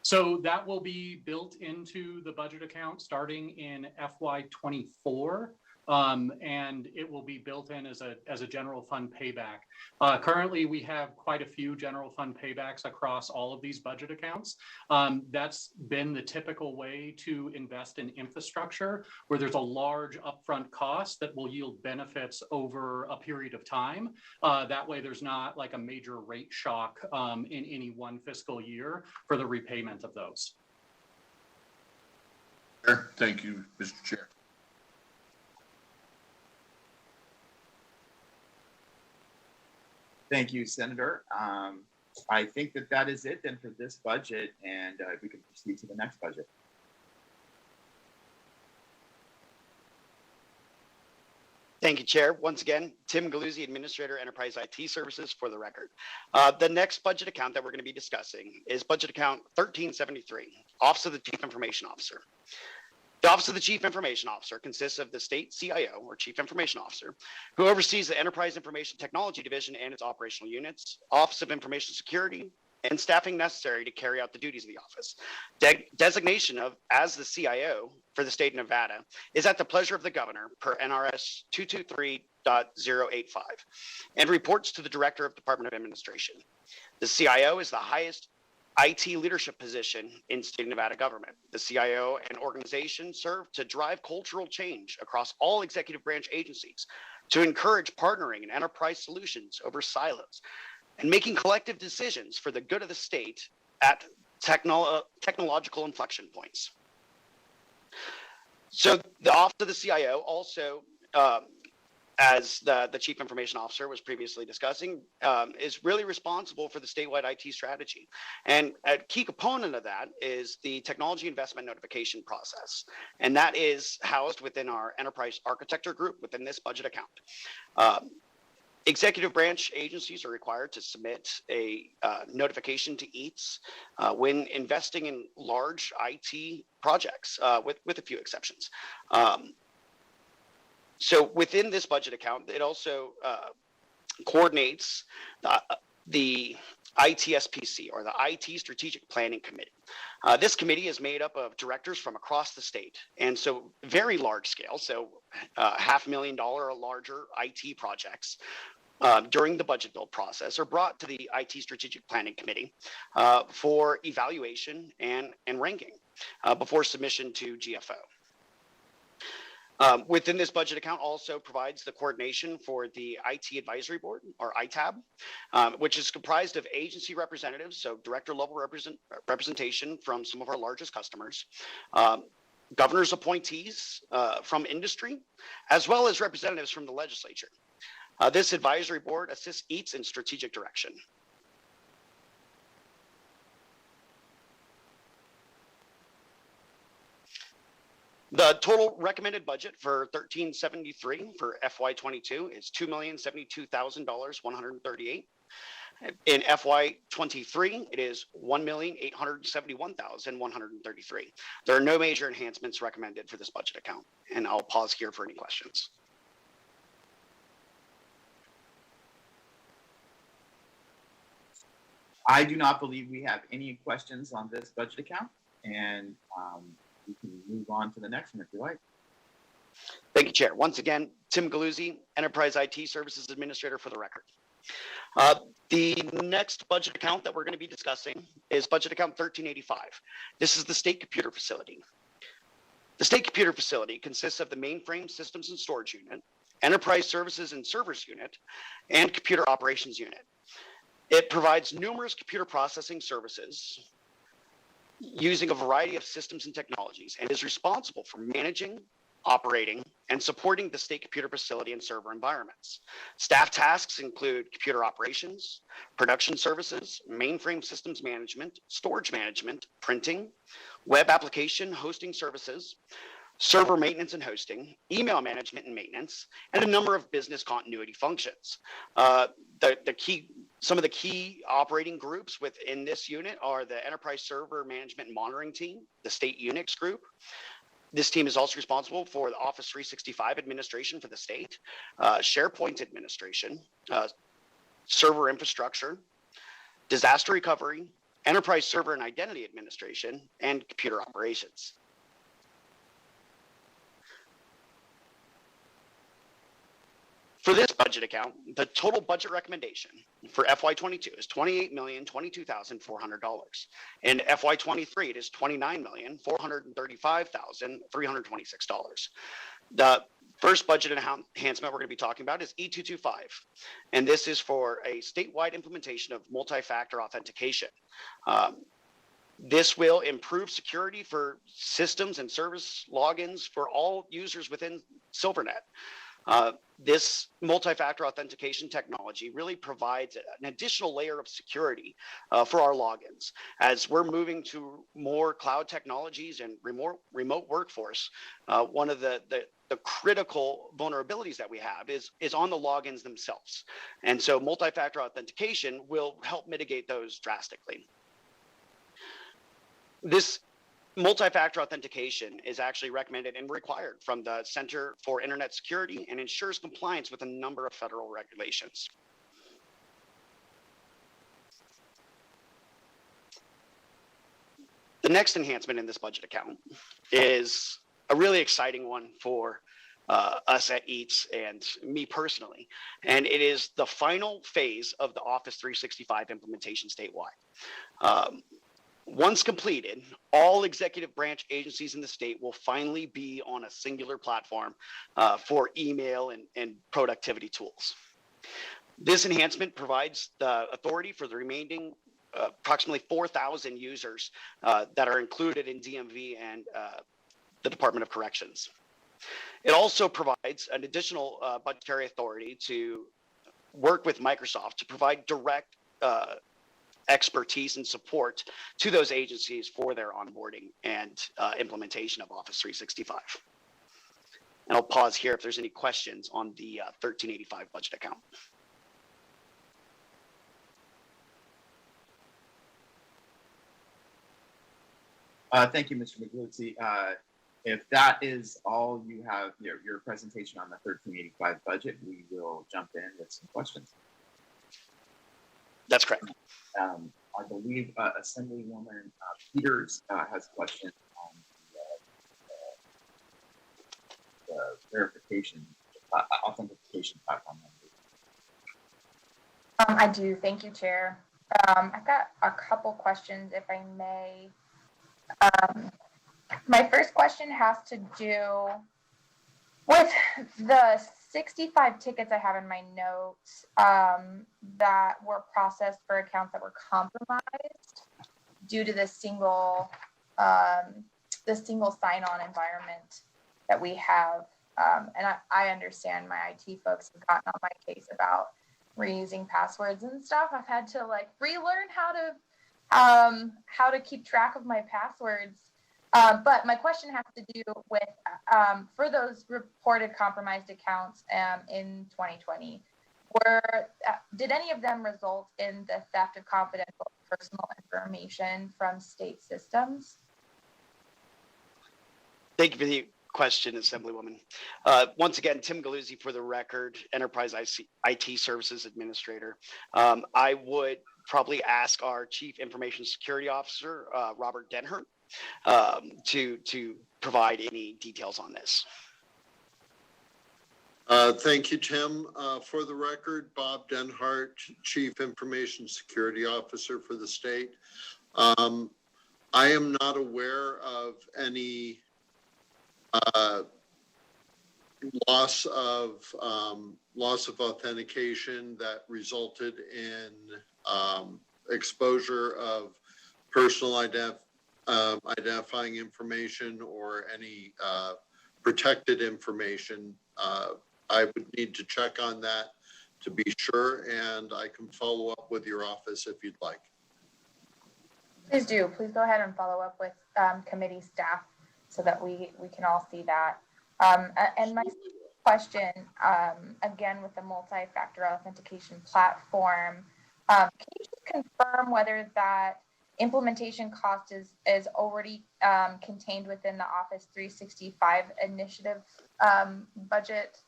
So that will be built into the budget account starting in FY24. And it will be built in as a general fund payback. Currently, we have quite a few general fund paybacks across all of these budget accounts. That's been the typical way to invest in infrastructure, where there's a large upfront cost that will yield benefits over a period of time. That way, there's not like a major rate shock in any one fiscal year for the repayment of those. Thank you, Mr. Chair. Thank you, Senator. I think that is it then for this budget, and we can proceed to the next budget. Thank you, Chair. Once again, Tim Galuzzi, Administrator, Enterprise IT Services, for the record. The next budget account that we're going to be discussing is budget account 1373, Office of the Chief Information Officer. The Office of the Chief Information Officer consists of the state CIO, or Chief Information Officer, who oversees the Enterprise Information Technology Division and its operational units, Office of Information Security, and staffing necessary to carry out the duties of the office. Designation of as the CIO for the state of Nevada is at the pleasure of the governor per NRS 223.085 and reports to the Director of Department of Administration. The CIO is the highest IT leadership position in state of Nevada government. The CIO and organization serve to drive cultural change across all executive branch agencies, to encourage partnering and enterprise solutions over silos, and making collective decisions for the good of the state at technological inflection points. So the Office of the CIO also, as the Chief Information Officer was previously discussing, is really responsible for the statewide IT strategy. And a key component of that is the technology investment notification process. And that is housed within our enterprise architecture group within this budget account. Executive branch agencies are required to submit a notification to EATS when investing in large IT projects, with a few exceptions. So within this budget account, it also coordinates the ITSPC, or the IT Strategic Planning Committee. This committee is made up of directors from across the state, and so very large scale, so $500,000 or larger IT projects during the budget build process are brought to the IT Strategic Planning Committee for evaluation and ranking before submission to GFO. Within this budget account also provides the coordination for the IT Advisory Board, or ITAB, which is comprised of agency representatives, so director level representation from some of our largest customers, governor's appointees from industry, as well as representatives from the legislature. This advisory board assists EATS in strategic direction. The total recommended budget for 1373 for FY22 is $2,072,138. In FY23, it is $1,871,133. There are no major enhancements recommended for this budget account, and I'll pause here for any questions. I do not believe we have any questions on this budget account, and we can move on to the next one if you like. Thank you, Chair. Once again, Tim Galuzzi, Enterprise IT Services Administrator, for the record. The next budget account that we're going to be discussing is budget account 1385. This is the state computer facility. The state computer facility consists of the mainframe systems and storage unit, enterprise services and servers unit, and computer operations unit. It provides numerous computer processing services using a variety of systems and technologies, and is responsible for managing, operating, and supporting the state computer facility and server environments. Staff tasks include computer operations, production services, mainframe systems management, storage management, printing, web application hosting services, server maintenance and hosting, email management and maintenance, and a number of business continuity functions. Some of the key operating groups within this unit are the Enterprise Server Management and Monitoring Team, the State Unix Group, This team is also responsible for the Office 365 administration for the state, SharePoint administration, server infrastructure, disaster recovery, enterprise server and identity administration, and computer operations. For this budget account, the total budget recommendation for FY22 is $28,022,400. In FY23, it is $29,435,326. The first budget enhancement we're going to be talking about is E225, and this is for a statewide implementation of multi-factor authentication. This will improve security for systems and service logins for all users within Silvernet. This multi-factor authentication technology really provides an additional layer of security for our logins. As we're moving to more cloud technologies and remote workforce, one of the critical vulnerabilities that we have is on the logins themselves. And so multi-factor authentication will help mitigate those drastically. This multi-factor authentication is actually recommended and required from the Center for Internet Security and ensures compliance with a number of federal regulations. The next enhancement in this budget account is a really exciting one for us at EATS and me personally, and it is the final phase of the Office 365 implementation statewide. Once completed, all executive branch agencies in the state will finally be on a singular platform for email and productivity tools. This enhancement provides the authority for the remaining approximately 4,000 users that are included in DMV and the Department of Corrections. It also provides an additional budgetary authority to work with Microsoft to provide direct expertise and support to those agencies for their onboarding and implementation of Office 365. And I'll pause here if there's any questions on the 1385 budget account. Thank you, Mr. Migluzzi. If that is all you have, your presentation on the 1385 budget, we will jump in with some questions. That's correct. I believe Assemblywoman Peters has a question on the verification, authentication platform. I do. Thank you, Chair. I've got a couple questions, if I may. My first question has to do with the 65 tickets I have in my notes that were processed for accounts that were compromised due to the single sign-on environment that we have. And I understand my IT folks have gotten on my case about reusing passwords and stuff. I've had to relearn how to keep track of my passwords. But my question has to do with, for those reported compromised accounts in 2020, did any of them result in the theft of confidential personal information from state systems? Thank you for the question, Assemblywoman. Once again, Tim Galuzzi for the record, Enterprise IT Services Administrator. I would probably ask our Chief Information Security Officer, Robert Denhart, to provide any details on this. Thank you, Tim. For the record, Bob Denhart, Chief Information Security Officer for the state. I am not aware of any loss of authentication that resulted in exposure of personal identifying information or any protected information. I would need to check on that to be sure, and I can follow up with your office if you'd like. Please do. Please go ahead and follow up with committee staff so that we can all see that. And my question, again, with the multi-factor authentication platform, can you just confirm whether that implementation cost is already contained within the Office 365 initiative budget?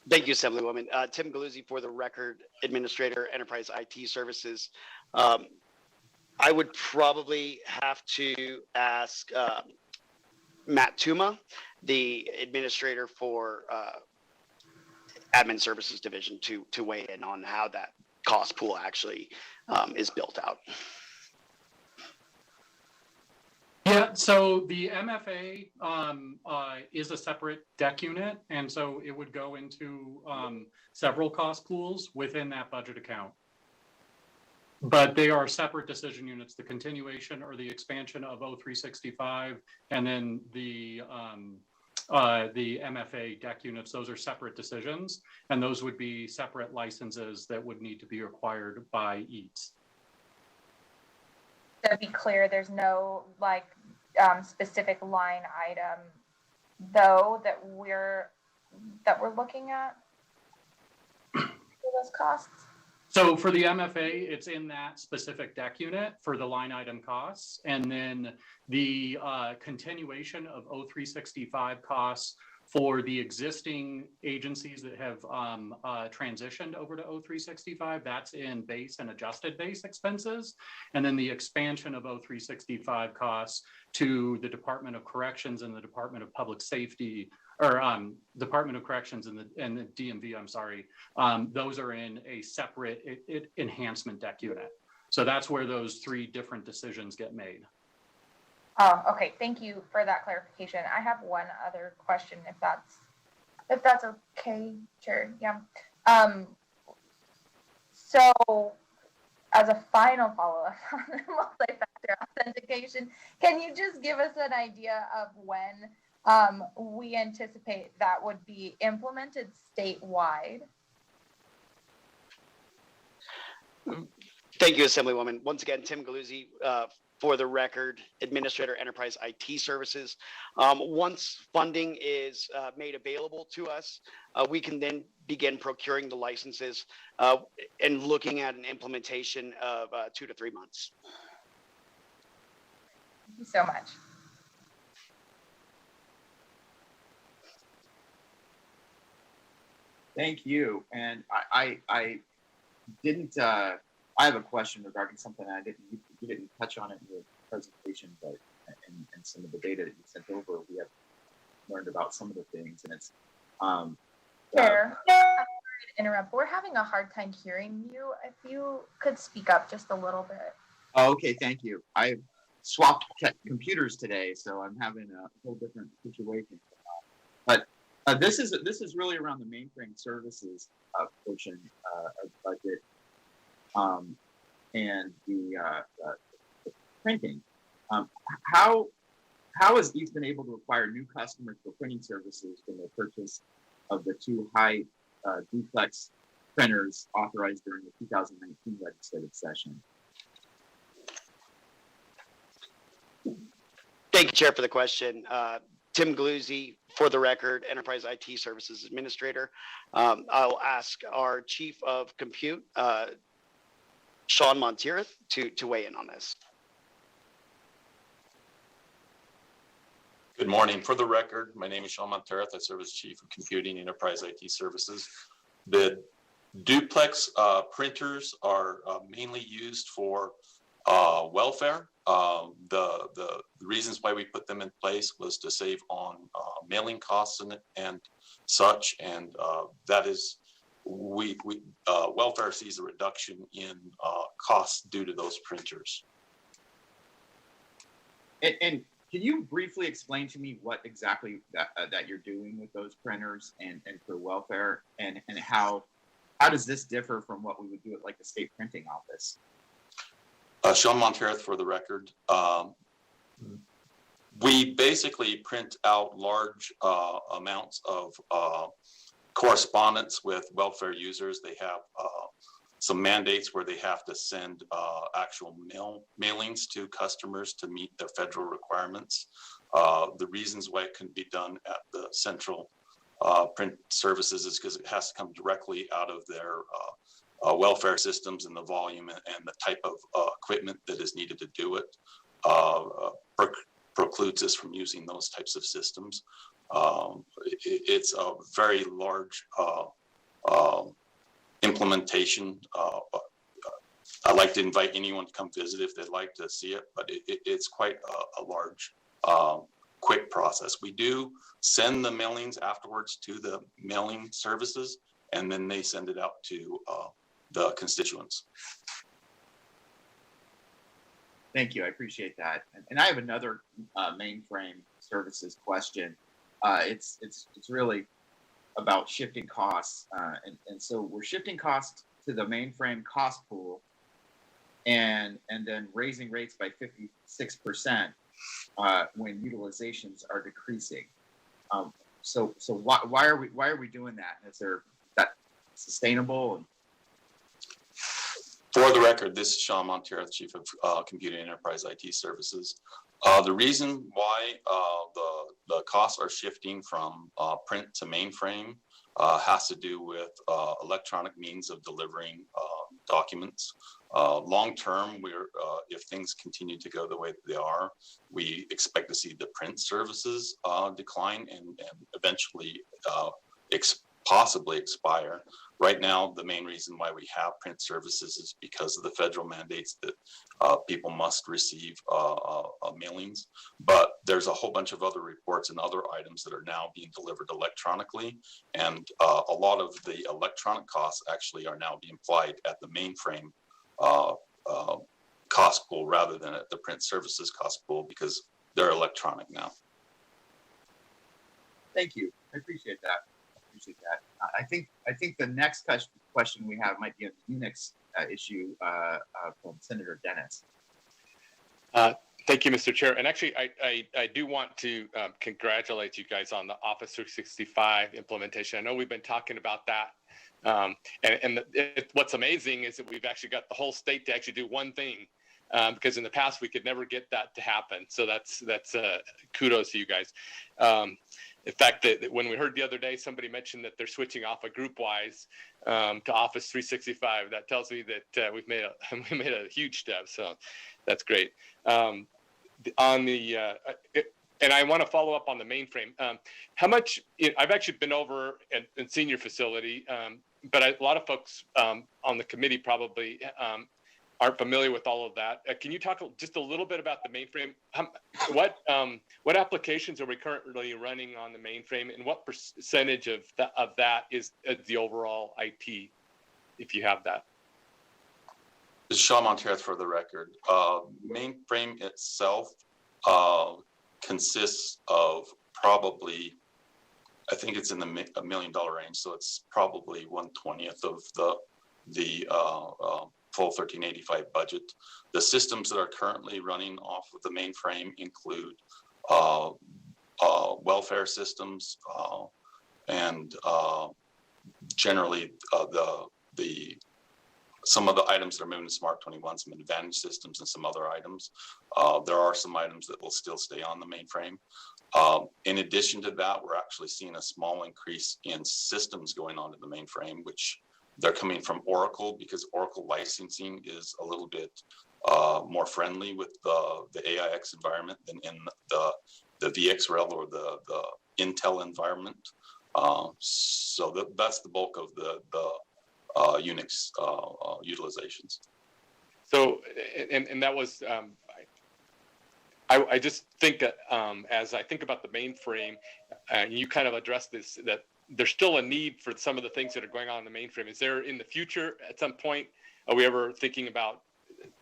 Thank you, Assemblywoman. Tim Galuzzi, for the record, Administrator, Enterprise IT Services. I would probably have to ask Matt Tuma, the Administrator for Admin Services Division, to weigh in on how that cost pool actually is built out. Yeah, so the MFA is a separate deck unit, and so it would go into several cost pools within that budget account. But they are separate decision units, the continuation or the expansion of O365, and then the MFA deck units. Those are separate decisions, and those would be separate licenses that would need to be acquired by each. To be clear, there's no like specific line item though that we're looking at for those costs. So for the MFA, it's in that specific deck unit for the line item costs, and then the continuation of O365 costs for the existing agencies that have transitioned over to O365, that's in base and adjusted base expenses. And then the expansion of O365 costs to the Department of Corrections and the Department of Public Safety, or Department of Corrections and the DMV, I'm sorry, those are in a separate enhancement deck unit. So that's where those three different decisions get made. Oh, okay. Thank you for that clarification. I have one other question, if that's okay, Chair. Yeah. So, as a final follow-up on the multi-factor authentication, can you just give us an idea of when we anticipate that would be implemented statewide? Thank you, Assemblywoman. Once again, Tim Galuzzi, for the record, Administrator, Enterprise IT Services. Once funding is made available to us, we can then begin procuring the licenses and looking at an implementation of 2 to 3 months. Thank you so much. Thank you. And I didn't, I have a question regarding something you didn't touch on it in your presentation, but and some of the data that you sent over, we have learned about some of the things, and it's Chair, I'm sorry to interrupt. We're having a hard time hearing you. If you could speak up just a little bit. Oh, okay, thank you. I swapped computers today, so I'm having a whole different situation. But this is really around the mainframe services portion of budget. And the printing. How has East been able to acquire new customers for printing services from the purchase of the 2 high duplex printers authorized during the 2019 legislative session? Thank you, Chair, for the question. Tim Galuzzi, for the record, Enterprise IT Services Administrator. I'll ask our Chief of Compute, Sean Monteith, to weigh in on this. Good morning. For the record, my name is Sean Monteith. I serve as Chief of Computing Enterprise IT Services. The duplex printers are mainly used for welfare. The reasons why we put them in place was to save on mailing costs and such, and that is welfare sees a reduction in costs due to those printers. And can you briefly explain to me what exactly that you're doing with those printers and for welfare, and how does this differ from what we would do at like the state printing office? Sean Monteith, for the record. We basically print out large amounts of correspondence with welfare users. They have some mandates where they have to send actual mailings to customers to meet their federal requirements. The reasons why it couldn't be done at the central print services is because it has to come directly out of their welfare systems, and the volume and the type of equipment that is needed to do it precludes us from using those types of systems. It's a very large implementation. I'd like to invite anyone to come visit if they'd like to see it, but it's quite a large, quick process. We do send the mailings afterwards to the mailing services, and then they send it out to the constituents. Thank you. I appreciate that. And I have another mainframe services question. It's really about shifting costs. And so we're shifting costs to the mainframe cost pool and then raising rates by 56% when utilizations are decreasing. So why are we doing that? Is that sustainable? For the record, this is Sean Montero, Chief of Computing Enterprise IT Services. The reason why the costs are shifting from print to mainframe has to do with electronic means of delivering documents. Long term, if things continue to go the way that they are, we expect to see the print services decline and eventually possibly expire. Right now, the main reason why we have print services is because of the federal mandates that people must receive mailings. But there's a whole bunch of other reports and other items that are now being delivered electronically. And a lot of the electronic costs actually are now being applied at the mainframe cost pool rather than at the print services cost pool because they're electronic now. Thank you. I appreciate that. I think the next question we have might be on the Unix issue from Senator Dennis. Thank you, Mr. Chair. And actually, I do want to congratulate you guys on the Office 365 implementation. I know we've been talking about that. What's amazing is that we've actually got the whole state to actually do one thing. Because in the past we could never get that to happen. So that's kudos to you guys. In fact, that when we heard the other day, somebody mentioned that they're switching off of GroupWise to Office 365. That tells me that we made a huge step. So that's great. And I want to follow up on the mainframe. How much? I've actually been over in senior facility, but a lot of folks on the committee probably aren't familiar with all of that. Can you talk just a little bit about the mainframe? What applications are we currently running on the mainframe, and what percentage of that is the overall IT, if you have that? This is Sean Montero for the record. Mainframe itself consists of probably, I think it's in the $1 million range, so it's probably 1/20th of the full 1385 budget. The systems that are currently running off of the mainframe include welfare systems and generally some of the items that are moving to Smart 21, some Advantage systems and some other items. There are some items that will still stay on the mainframe. In addition to that, we're actually seeing a small increase in systems going onto the mainframe, which they're coming from Oracle because Oracle licensing is a little bit more friendly with the AIX environment than in the VxRail or the Intel environment. So that's the bulk of the Unix utilizations. So, and that was, I just think that as I think about the mainframe, you kind of addressed this, that there's still a need for some of the things that are going on in the mainframe. Is there in the future, at some point, are we ever thinking about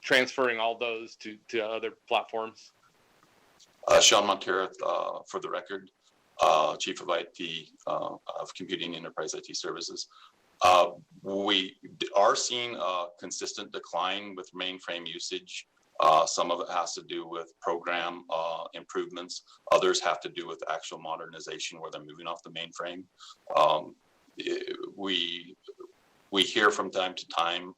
transferring all those to other platforms? Sean Montero, for the record, Chief of IT of Computing Enterprise IT Services. We are seeing a consistent decline with mainframe usage. Some of it has to do with program improvements. Others have to do with actual modernization where they're moving off the mainframe. We hear from time to time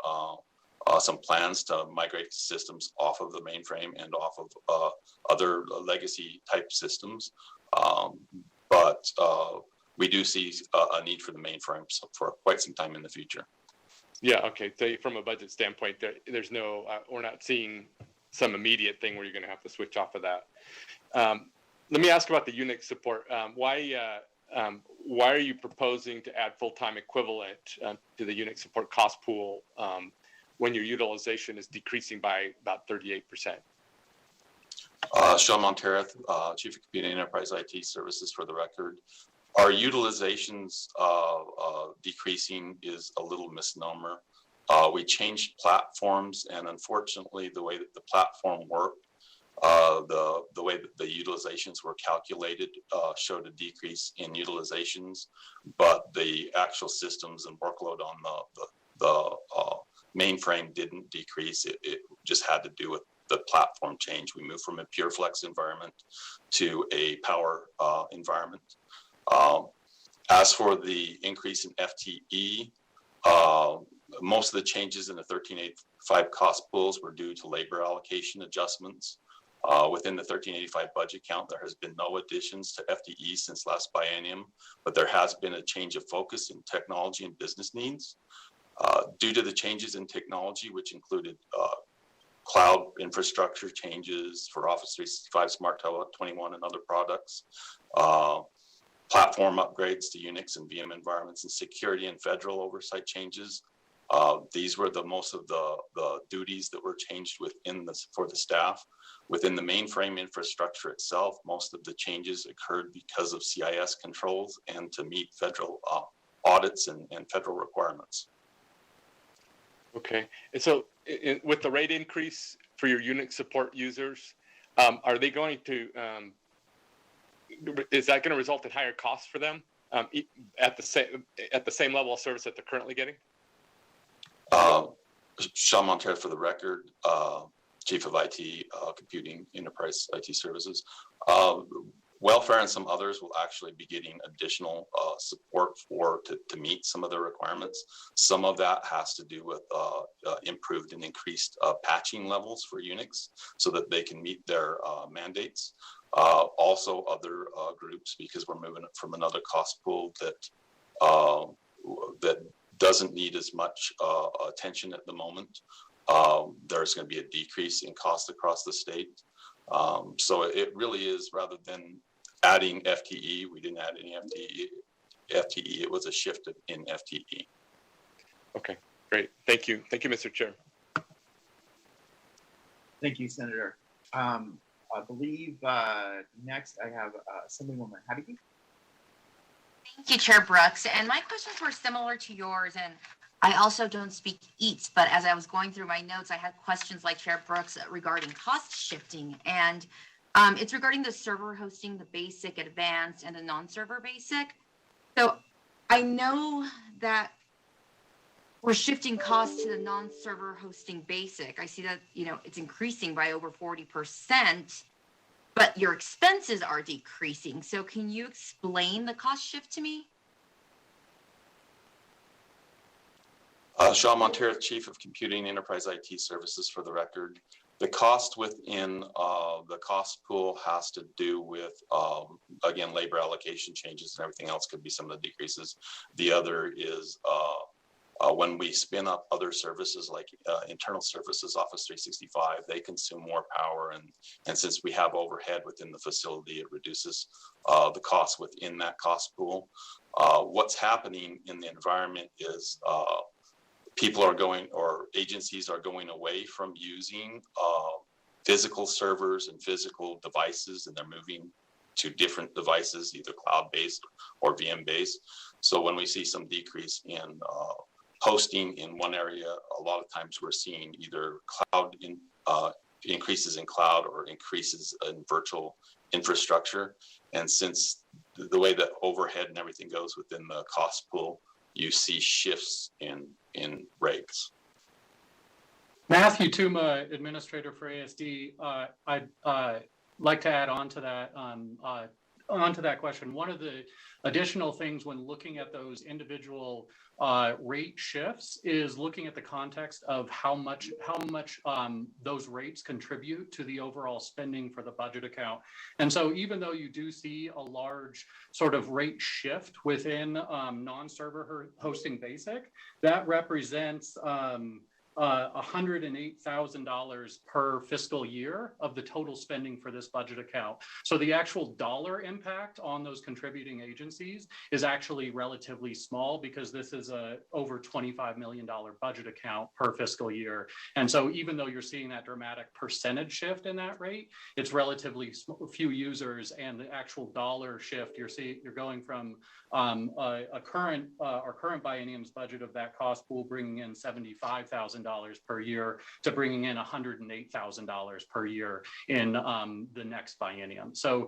some plans to migrate systems off of the mainframe and off of other legacy type systems. But we do see a need for the mainframe for quite some time in the future. Yeah. Okay. So from a budget standpoint, there's no, we're not seeing some immediate thing where you're going to have to switch off of that. Let me ask about the Unix support. Why are you proposing to add full-time equivalent to the Unix support cost pool when your utilization is decreasing by about 38%? Sean Montereth, Chief of Computing Enterprise IT Services for the record. Our utilizations decreasing is a little misnomer. We changed platforms, and unfortunately, the way that the platform worked, the way that the utilizations were calculated showed a decrease in utilizations, but the actual systems and workload on the mainframe didn't decrease. It just had to do with the platform change. We moved from a pure flex environment to a power environment. As for the increase in FTE, most of the changes in the 1385 cost pools were due to labor allocation adjustments. Within the 1385 budget count, there has been no additions to FTE since last biennium, but there has been a change of focus in technology and business needs. Due to the changes in technology, which included cloud infrastructure changes for Office 365, Smart 21, and other products, platform upgrades to Unix and VM environments, and security and federal oversight changes. These were most of the duties that were changed within for the staff. Within the mainframe infrastructure itself, most of the changes occurred because of CIS controls and to meet federal audits and federal requirements. Okay, and so with the rate increase for your Unix support users, are they going to, is that going to result in higher costs for them at the same level of service that they're currently getting? Sean Monterey for the record, Chief of IT, Computing Enterprise IT Services. Welfare and some others will actually be getting additional support to meet some of the requirements. Some of that has to do with improved and increased patching levels for Unix so that they can meet their mandates. Also other groups, because we're moving it from another cost pool that doesn't need as much attention at the moment. There's going to be a decrease in cost across the state. So it really is, rather than adding FTE, we didn't add any FTE, it was a shift in FTE. Okay, great. Thank you. Thank you, Mr. Chair. Thank you, Senator. I believe next I have Assemblywoman Habibi. Thank you, Chair Brooks. And my questions were similar to yours. And I also don't speak EATS, but as I was going through my notes, I had questions like Chair Brooks regarding cost shifting. And it's regarding the server hosting, the basic, advanced, and the non-server basic. So I know that we're shifting costs to the non-server hosting basic. I see that, it's increasing by over 40%, but your expenses are decreasing. So can you explain the cost shift to me? Sean Monterey, Chief of Computing Enterprise IT Services for the record. The cost within the cost pool has to do with, again, labor allocation changes, and everything else could be some of the decreases. The other is when we spin up other services like internal services, Office 365, they consume more power. And since we have overhead within the facility, it reduces the cost within that cost pool. What's happening in the environment is people are going, or agencies are going away from using physical servers and physical devices, and they're moving to different devices, either cloud-based or VM-based. So when we see some decrease in hosting in one area, a lot of times we're seeing either increases in cloud or increases in virtual infrastructure. And since the way that overhead and everything goes within the cost pool, you see shifts in rates. Matthew Tuma, Administrator for ASD. I'd like to add on to that. onto that question, one of the additional things when looking at those individual rate shifts is looking at the context of how much those rates contribute to the overall spending for the budget account. And so even though you do see a large sort of rate shift within non-server hosting basic, that represents $108,000 per fiscal year of the total spending for this budget account. So the actual dollar impact on those contributing agencies is actually relatively small because this is a over $25 million budget account per fiscal year. And so even though you're seeing that dramatic percentage shift in that rate, it's relatively few users, and the actual dollar shift you're going from our current biennium's budget of that cost pool bringing in $75,000 per year to bringing in $108,000 per year in the next biennium. So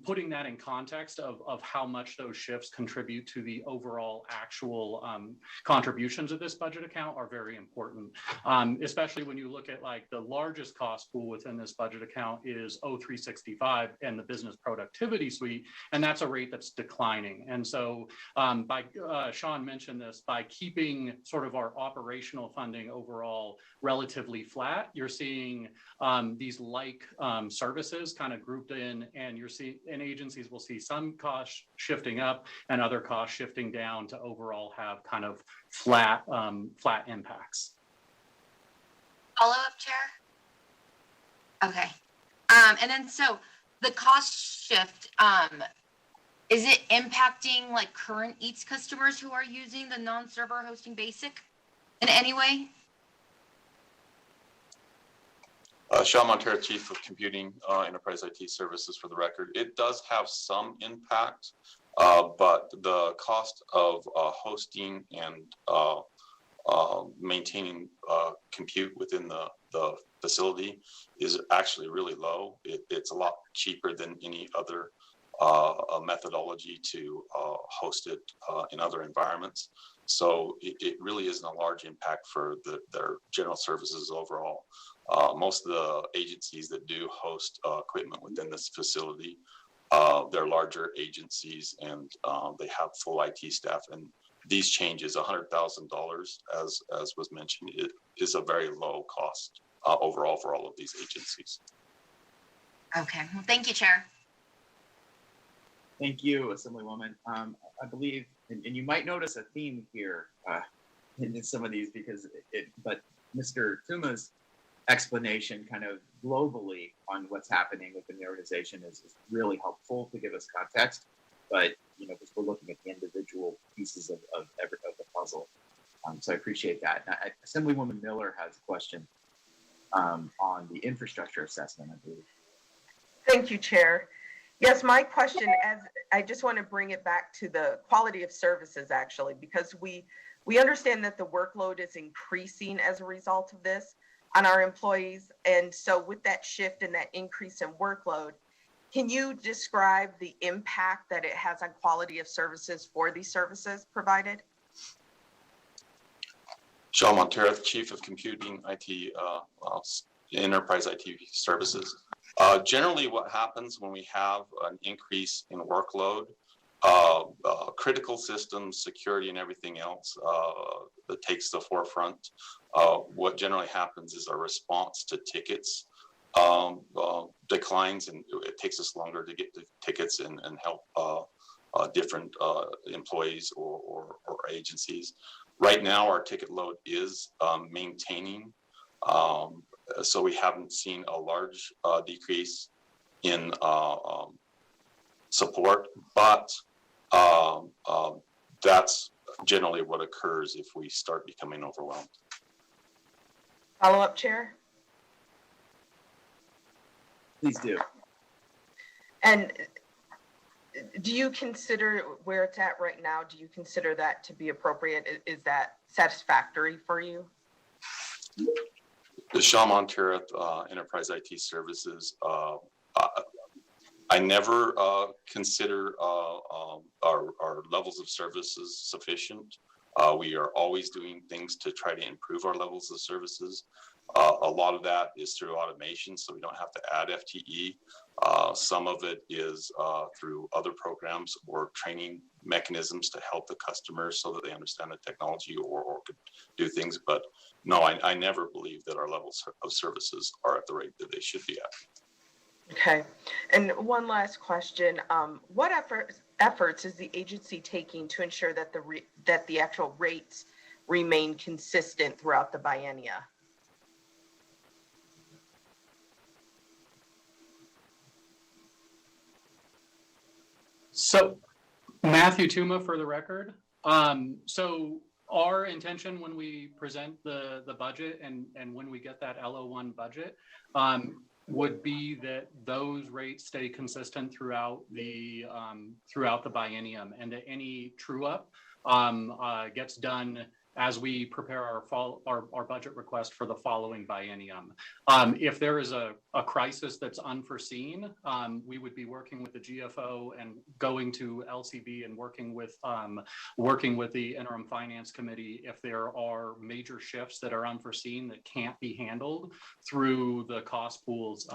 putting that in context of how much those shifts contribute to the overall actual contributions of this budget account are very important, especially when you look at like the largest cost pool within this budget account is O365 and the business productivity suite, and that's a rate that's declining. And so Sean mentioned this, by keeping sort of our operational funding overall relatively flat, you're seeing these like services kind of grouped in, and agencies will see some costs shifting up and other costs shifting down to overall have kind of flat impacts. Follow up, Chair? Okay. And then so the cost shift, is it impacting like current EATS customers who are using the non-server hosting basic in any way? Sean Montero, Chief of Computing, Enterprise IT Services for the record. It does have some impact, but the cost of hosting and maintaining compute within the facility is actually really low. It's a lot cheaper than any other methodology to host it in other environments. So it really isn't a large impact for their general services overall. Most of the agencies that do host equipment within this facility, they're larger agencies, and they have full IT staff. And these changes, $100,000, as was mentioned, it is a very low cost overall for all of these agencies. Okay, well, thank you, Chair. Thank you, Assemblywoman. I believe, and you might notice a theme here in some of these but Mr. Tuma's explanation kind of globally on what's happening within the organization is really helpful to give us context. But, because we're looking at the individual pieces of the puzzle. So I appreciate that. Now, Assemblywoman Miller has a question on the infrastructure assessment, I believe. Thank you, Chair. Yes, my question, I just want to bring it back to the quality of services, actually, because we understand that the workload is increasing as a result of this on our employees. And so with that shift and that increase in workload, can you describe the impact that it has on quality of services for these services provided? Sean Montero, Chief of Computing, IT, Enterprise IT Services. Generally, what happens when we have an increase in workload, critical systems, security, and everything else that takes the forefront. What generally happens is our response to tickets declines, and it takes us longer to get the tickets and help different employees or agencies. Right now, our ticket load is maintaining. So we haven't seen a large decrease in support, but that's generally what occurs if we start becoming overwhelmed. Follow-up, Chair? Please do. And do you consider where it's at right now, do you consider that to be appropriate? Is that satisfactory for you? The Sean Montero, Enterprise IT Services, I never consider our levels of services sufficient. We are always doing things to try to improve our levels of services. A lot of that is through automation, so we don't have to add FTE. Some of it is through other programs or training mechanisms to help the customers so that they understand the technology or could do things. But no, I never believe that our levels of services are at the rate that they should be at. Okay. And one last question. What efforts is the agency taking to ensure that the actual rates remain consistent throughout the biennia? So, Matthew Tuma for the record. So our intention when we present the budget and when we get that LO1 budget would be that those rates stay consistent throughout the biennium, and that any true up gets done as we prepare our budget request for the following biennium. If there is a crisis that's unforeseen, we would be working with the GFO and going to LCB and working with the interim finance committee if there are major shifts that are unforeseen that can't be handled through the cost pools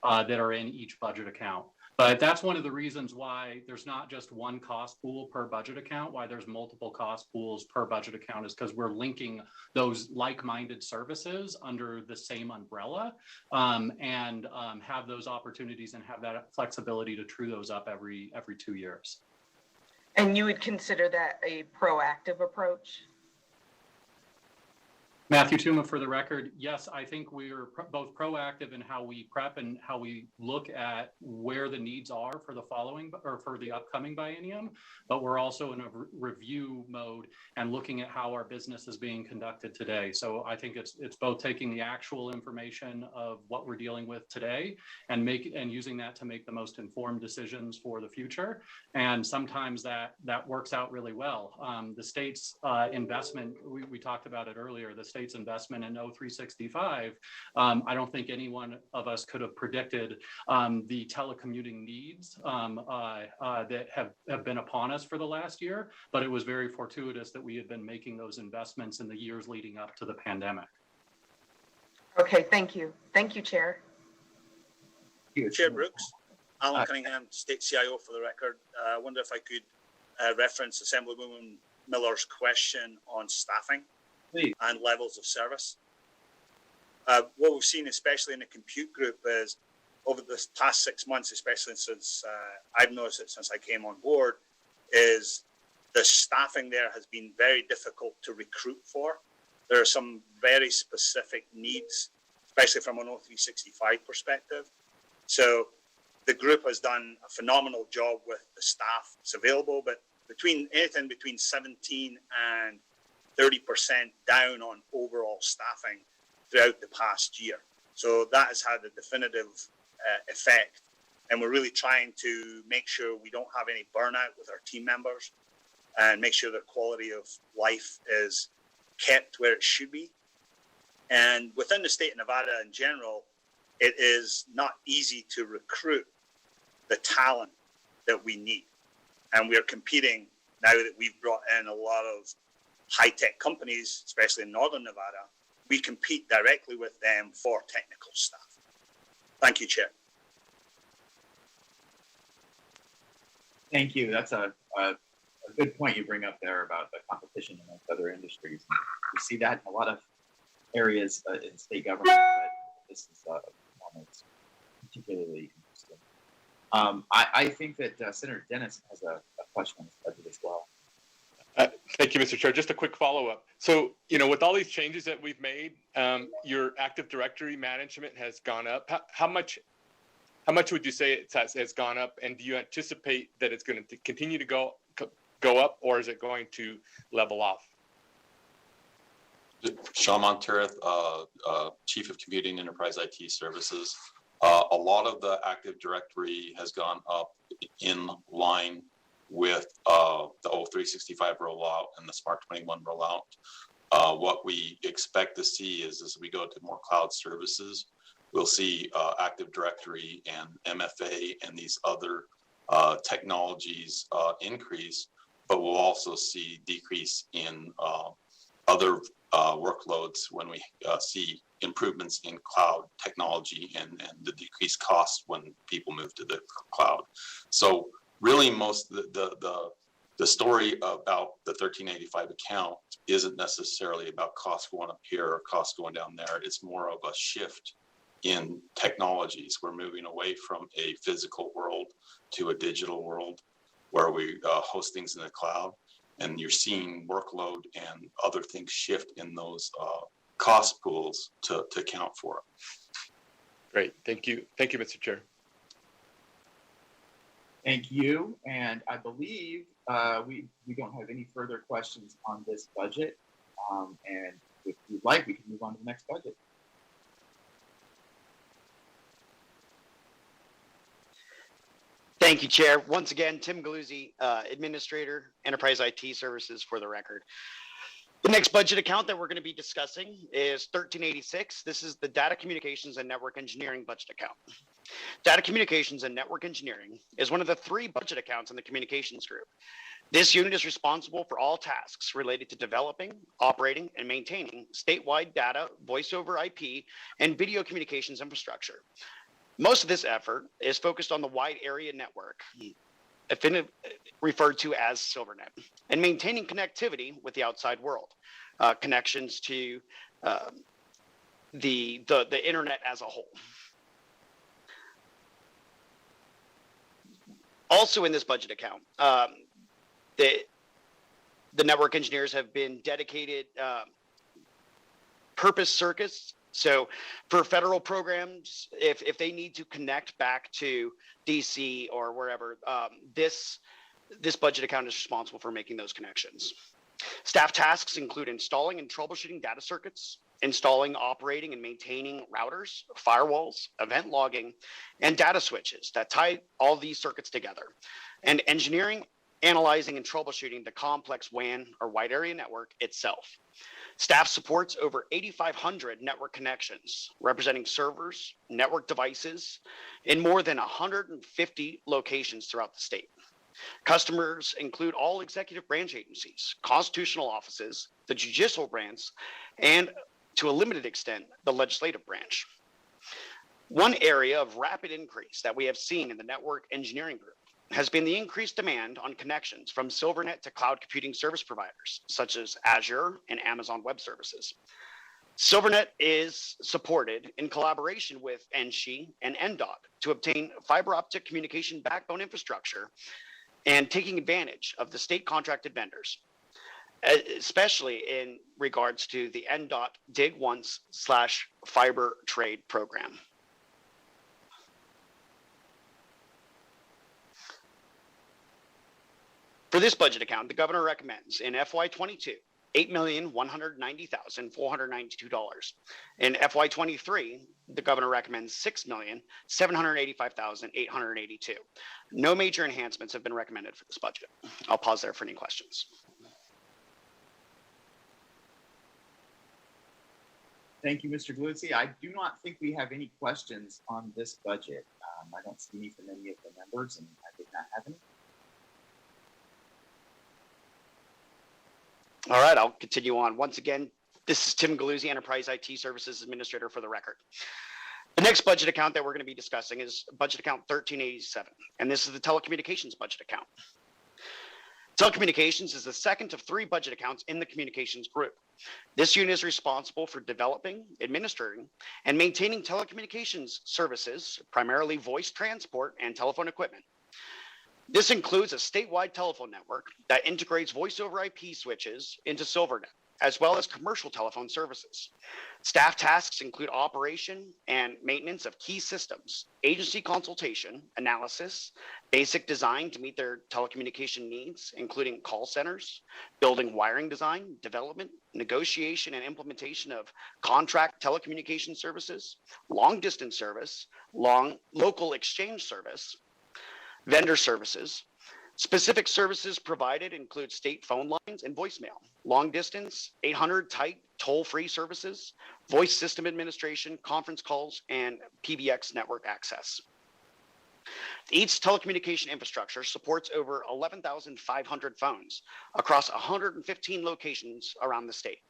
that are in each budget account. But that's one of the reasons why there's not just one cost pool per budget account, why there's multiple cost pools per budget account, is because we're linking those like-minded services under the same umbrella and have those opportunities and have that flexibility to true those up every 2 years. And you would consider that a proactive approach? Matthew Tuma for the record, yes, I think we're both proactive in how we prep and how we look at where the needs are for the following or for the upcoming biennium, but we're also in a review mode and looking at how our business is being conducted today. So I think it's both taking the actual information of what we're dealing with today and using that to make the most informed decisions for the future. And sometimes that works out really well. The state's investment, we talked about it earlier, the state's investment in O365, I don't think any one of us could have predicted the telecommuting needs that have been upon us for the last year, but it was very fortuitous that we had been making those investments in the years leading up to the pandemic. Okay, thank you. Thank you, Chair. Chair Brooks, Alan Cunningham, State CIO for the record. I wonder if I could reference Assemblywoman Miller's question on staffing and levels of service. What we've seen, especially in the compute group, is over the past 6 months, especially since I've noticed it since I came on board, is the staffing there has been very difficult to recruit for. There are some very specific needs, especially from an O365 perspective. So the group has done a phenomenal job with the staff that's available, but anything between 17 and 30% down on overall staffing throughout the past year. So that has had a definitive effect. And we're really trying to make sure we don't have any burnout with our team members and make sure their quality of life is kept where it should be. And within the state of Nevada in general, it is not easy to recruit the talent that we need. And we are competing now that we've brought in a lot of high-tech companies, especially in Northern Nevada. We compete directly with them for technical staff. Thank you, Chair. Thank you. That's a good point you bring up there about the competition amongst other industries. We see that in a lot of areas in state government, but this is one that's particularly interesting. I think that Senator Dennis has a question on this budget as well. Thank you, Mr. Chair. Just a quick follow-up. So, with all these changes that we've made, your Active Directory management has gone up. How much would you say it has gone up? And do you anticipate that it's going to continue to go up, or is it going to level off? Sean Monterith, Chief of Computing Enterprise IT Services. A lot of the Active Directory has gone up in line with the O365 rollout and the Smart 21 rollout. What we expect to see is as we go to more cloud services, we'll see Active Directory and MFA and these other technologies increase, but we'll also see decrease in other workloads when we see improvements in cloud technology and the decreased costs when people move to the cloud. So really the story about the 1385 account isn't necessarily about costs going up here or costs going down there. It's more of a shift in technologies. We're moving away from a physical world to a digital world where we host things in the cloud, and you're seeing workload and other things shift in those cost pools to account for it. Great, thank you. Thank you, Mr. Chair. Thank you, and I believe we don't have any further questions on this budget, and if you'd like, we can move on to the next budget. Thank you, Chair. Once again, Tim Galuzzi, Administrator, Enterprise IT Services for the record. The next budget account that we're going to be discussing is 1386. This is the Data Communications and Network Engineering budget account. Data Communications and Network Engineering is one of the 3 budget accounts in the communications group. This unit is responsible for all tasks related to developing, operating, and maintaining statewide data, voice over IP, and video communications infrastructure. Most of this effort is focused on the wide area network, referred to as SilverNet, and maintaining connectivity with the outside world, connections to the internet as a whole. Also in this budget account, the network engineers have been dedicated purpose circuits. So for federal programs, if they need to connect back to DC or wherever, this budget account is responsible for making those connections. Staff tasks include installing and troubleshooting data circuits, installing, operating, and maintaining routers, firewalls, event logging, and data switches that tie all these circuits together, and engineering, analyzing, and troubleshooting the complex WAN or wide area network itself. Staff supports over 8,500 network connections, representing servers, network devices in more than 150 locations throughout the state. Customers include all executive branch agencies, constitutional offices, the judicial branch, and to a limited extent, the legislative branch. One area of rapid increase that we have seen in the network engineering group has been the increased demand on connections from SilverNet to cloud computing service providers, such as Azure and Amazon Web Services. SilverNet is supported in collaboration with NSHE and NDOT to obtain fiber optic communication backbone infrastructure and taking advantage of the state contracted vendors, especially in regards to the NDOT Dig Once / fiber trade program. For this budget account, the governor recommends in FY22, $8,190,492. In FY23, the governor recommends $6,785,882. No major enhancements have been recommended for this budget. I'll pause there for any questions. Thank you, Mr. Galuzzi. I do not think we have any questions on this budget. I don't see any from any of the members, and I did not have any. All right, I'll continue on. Once again, this is Tim Galuzzi, Enterprise IT Services Administrator for the record. The next budget account that we're going to be discussing is budget account 1387, and this is the telecommunications budget account. Telecommunications is the second of 3 budget accounts in the communications group. This unit is responsible for developing, administering, and maintaining telecommunications services, primarily voice transport and telephone equipment. This includes a statewide telephone network that integrates voice over IP switches into SilverNet, as well as commercial telephone services. Staff tasks include operation and maintenance of key systems, agency consultation, analysis, basic design to meet their telecommunication needs, including call centers, building wiring design, development, negotiation, and implementation of contract telecommunication services, long distance service, local exchange service, vendor services. Specific services provided include state phone lines and voicemail, long distance, 800 type toll-free services, voice system administration, conference calls, and PBX network access. Each telecommunication infrastructure supports over 11,500 phones across 115 locations around the state.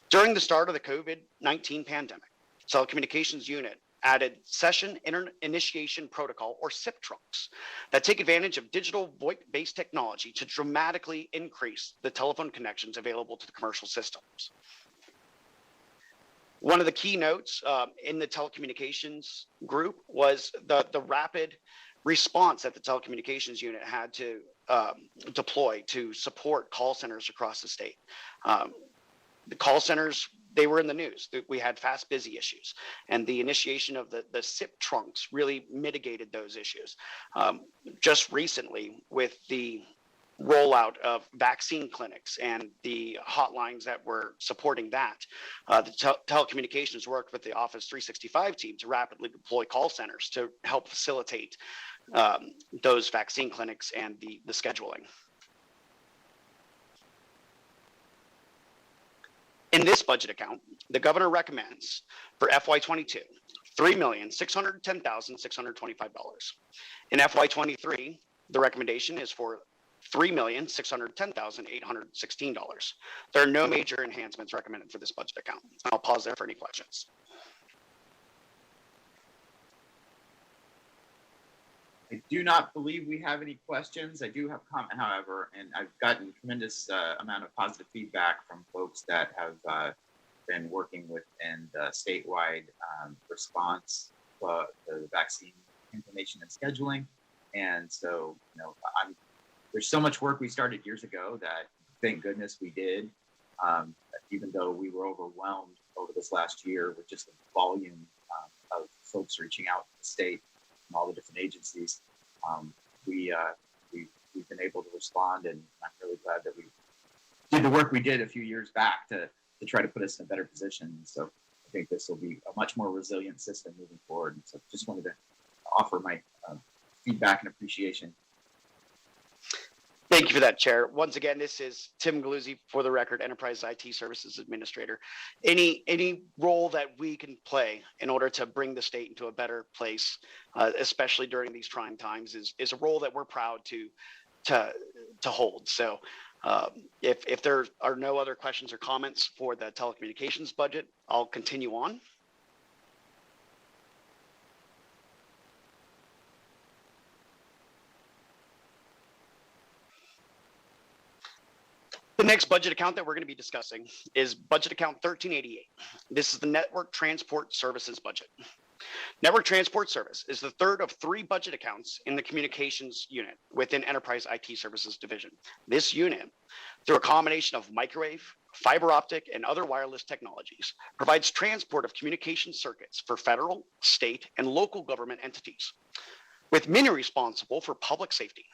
During the start of the COVID-19 pandemic, telecommunications unit added session initiation protocol, or SIP trunks, that take advantage of digital VoIP-based technology to dramatically increase the telephone connections available to the commercial systems. One of the keynotes in the telecommunications group was the rapid response that the telecommunications unit had to deploy to support call centers across the state. The call centers, they were in the news. We had fast, busy issues, and the initiation of the SIP trunks really mitigated those issues. Just recently, with the rollout of vaccine clinics and the hotlines that were supporting that, the telecommunications worked with the Office 365 team to rapidly deploy call centers to help facilitate those vaccine clinics and the scheduling. In this budget account, the governor recommends for FY22, $3,610,625. In FY23, the recommendation is for $3,610,816. There are no major enhancements recommended for this budget account. I'll pause there for any questions. I do not believe we have any questions. I do have comment, however, and I've gotten tremendous amount of positive feedback from folks that have been working with and statewide response to the vaccine information and scheduling. And so, there's so much work we started years ago that thank goodness we did, even though we were overwhelmed over this last year with just the volume of folks reaching out to the state and all the different agencies. We've been able to respond, and I'm really glad that we did the work we did a few years back to try to put us in a better position. So I think this will be a much more resilient system moving forward. And so just wanted to offer my feedback and appreciation. Thank you for that, Chair. Once again, this is Tim Galuzzi, for the record, Enterprise IT Services Administrator. Any role that we can play in order to bring the state into a better place, especially during these trying times, is a role that we're proud to hold. So if there are no other questions or comments for the telecommunications budget, I'll continue on. The next budget account that we're going to be discussing is budget account 1388. This is the Network Transport Services budget. Network Transport Service is the third of 3 budget accounts in the communications unit within Enterprise IT Services Division. This unit, through a combination of microwave, fiber optic, and other wireless technologies, provides transport of communication circuits for federal, state, and local government entities, with many responsible for public safety.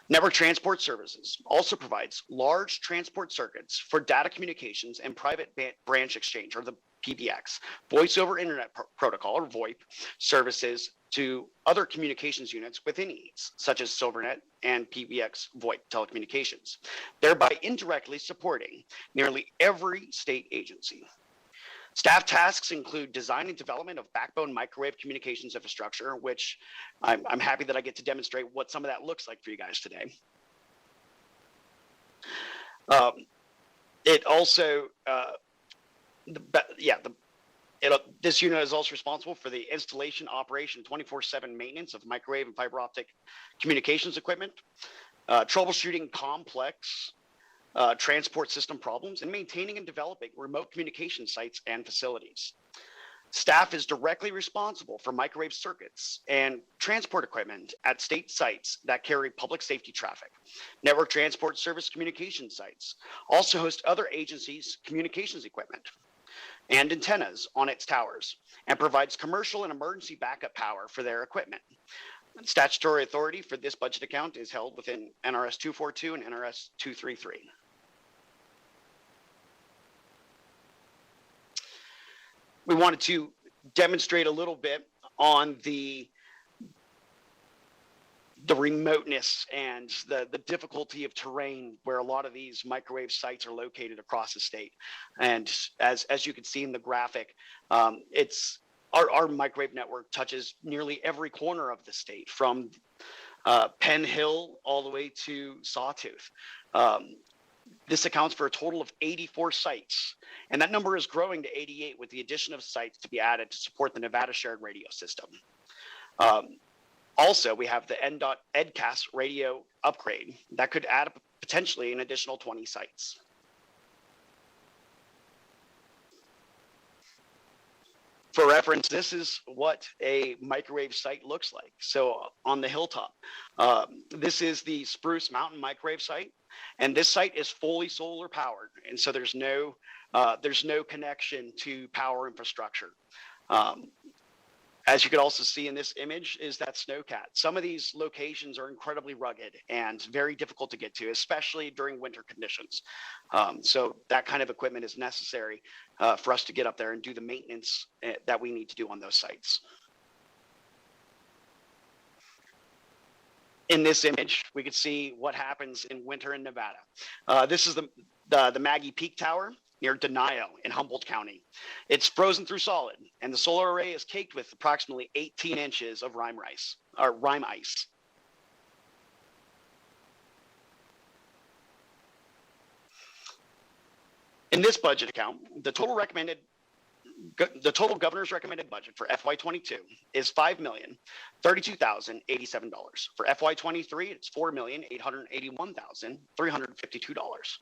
Network Transport Services also provides large transport circuits for data communications and private branch exchange, or the PBX, voice over internet protocol, or VoIP, services to other communications units within EADS, such as Silvernet and PBX VoIP telecommunications, thereby indirectly supporting nearly every state agency. Staff tasks include design and development of backbone microwave communications infrastructure, which I'm happy that I get to demonstrate what some of that looks like for you guys today. It also, this unit is also responsible for the installation, operation, 24/7 maintenance of microwave and fiber optic communications equipment, troubleshooting complex transport system problems, and maintaining and developing remote communication sites and facilities. Staff is directly responsible for microwave circuits and transport equipment at state sites that carry public safety traffic. Network Transport Service communication sites also host other agencies' communications equipment and antennas on its towers, and provides commercial and emergency backup power for their equipment. Statutory authority for this budget account is held within NRS 242 and NRS 233. We wanted to demonstrate a little bit on the remoteness and the difficulty of terrain where a lot of these microwave sites are located across the state. And as you can see in the graphic, our microwave network touches nearly every corner of the state, from Penn Hill all the way to Sawtooth. This accounts for a total of 84 sites, and that number is growing to 88 with the addition of sites to be added to support the Nevada shared radio system. Also, we have the EdCast radio upgrade that could add potentially an additional 20 sites. For reference, this is what a microwave site looks like. So on the hilltop, this is the Spruce Mountain microwave site, and this site is fully solar powered, and so there's no connection to power infrastructure. As you could also see in this image is that snowcat. Some of these locations are incredibly rugged and very difficult to get to, especially during winter conditions. So that kind of equipment is necessary for us to get up there and do the maintenance that we need to do on those sites. In this image, we could see what happens in winter in Nevada. This is the Maggie Peak Tower near Denio in Humboldt County. It's frozen through solid, and the solar array is caked with approximately 18 inches of rime ice. In this budget account, the total governor's recommended budget for FY22 is $5,032,087. For FY23, it's $4,881,352.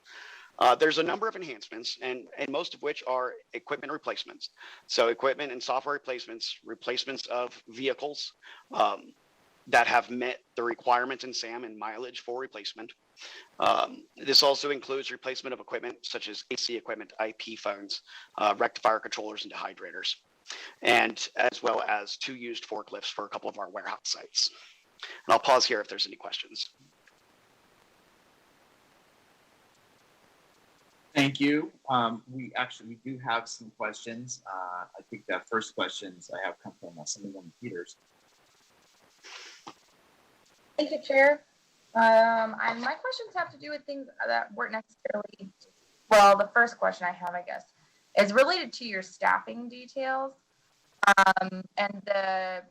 There's a number of enhancements, and most of which are equipment replacements. So equipment and software replacements of vehicles that have met the requirements in SAM and mileage for replacement. This also includes replacement of equipment such as AC equipment, IP phones, rectifier controllers, and dehydrators, and as well as 2 used forklifts for a couple of our warehouse sites. And I'll pause here if there's any questions. Thank you. We do have some questions. I think the first questions I have come from Assemblywoman Peters. Thank you, Chair. And my questions have to do with things that weren't necessarily, well, the first question I have, I guess, is related to your staffing details and the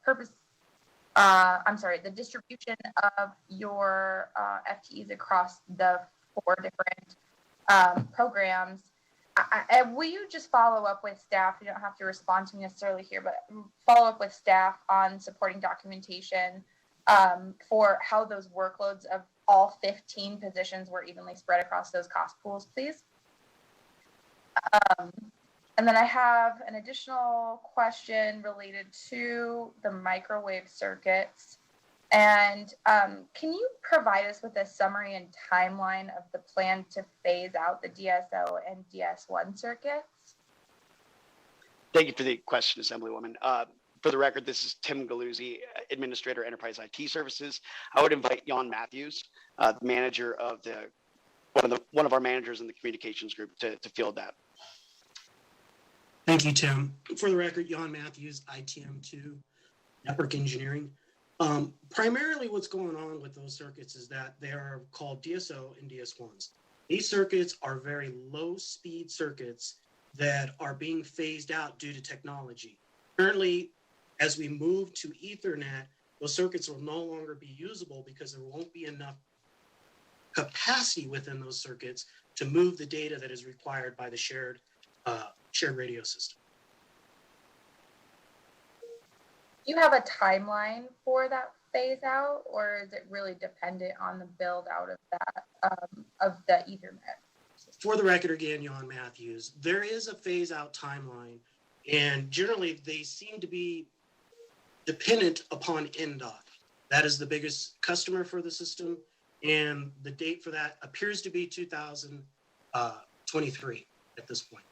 purpose, the distribution of your FTEs across the 4 different programs. Will you just follow up with staff? You don't have to respond to me necessarily here, but follow up with staff on supporting documentation for how those workloads of all 15 positions were evenly spread across those cost pools, please. And then I have an additional question related to the microwave circuits. And can you provide us with a summary and timeline of the plan to phase out the DSO and DS1 circuits? Thank you for the question, Assemblywoman. For the record, this is Tim Galuzzi, Administrator, Enterprise IT Services. I would invite Jan Matthews, the manager of one of our managers in the communications group, to field that. Thank you, Tim. For the record, Jan Matthews, ITM2, Network Engineering. Primarily what's going on with those circuits is that they are called DSO and DS1s. These circuits are very low speed circuits that are being phased out due to technology. Currently, as we move to Ethernet, those circuits will no longer be usable because there won't be enough capacity within those circuits to move the data that is required by the shared radio system. Do you have a timeline for that phase out, or is it really dependent on the build out of that of the Ethernet? For the record, again, Jan Matthews, there is a phase out timeline, and generally they seem to be dependent upon NDOT. That is the biggest customer for the system, and the date for that appears to be 2023 at this point.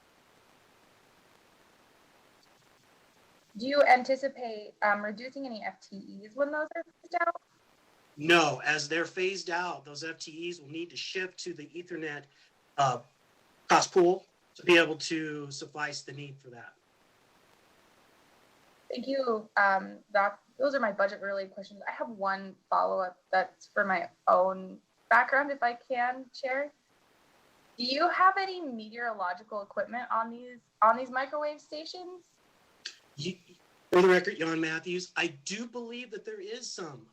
Do you anticipate reducing any FTEs when those are phased out? No, as they're phased out, those FTEs will need to shift to the Ethernet cost pool to be able to suffice the need for that. Thank you. Those are my budget-related questions. I have one follow-up that's for my own background, if I can, Chair. Do you have any meteorological equipment on these microwave stations? For the record, Jan Matthews, I do believe that there is some.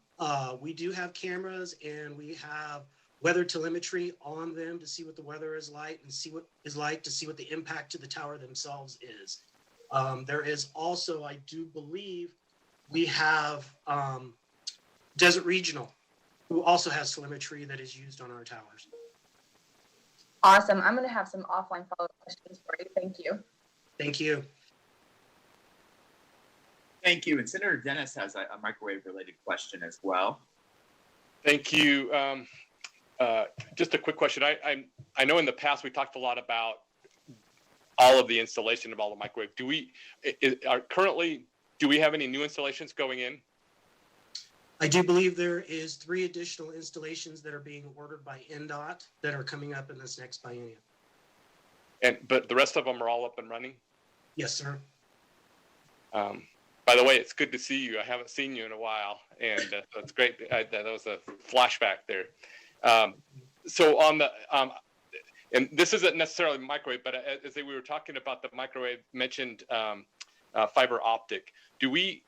We do have cameras and we have weather telemetry on them to see what the weather is like and see what is like to see what the impact to the tower themselves is. There is also, I do believe, we have Desert Regional, who also has telemetry that is used on our towers. Awesome. I'm going to have some offline follow-up questions for you. Thank you. Thank you. Thank you. And Senator Dennis has a microwave-related question as well. Thank you. Just a quick question. I know in the past we talked a lot about all of the installation of all the microwave. Do we have any new installations going in? I do believe there is 3 additional installations that are being ordered by NDOT that are coming up in this next biennium. But the rest of them are all up and running? Yes, sir. By the way, it's good to see you. I haven't seen you in a while, and that's great. That was a flashback there. So on the and this isn't necessarily microwave, but as we were talking about the microwave, mentioned fiber optic. Do we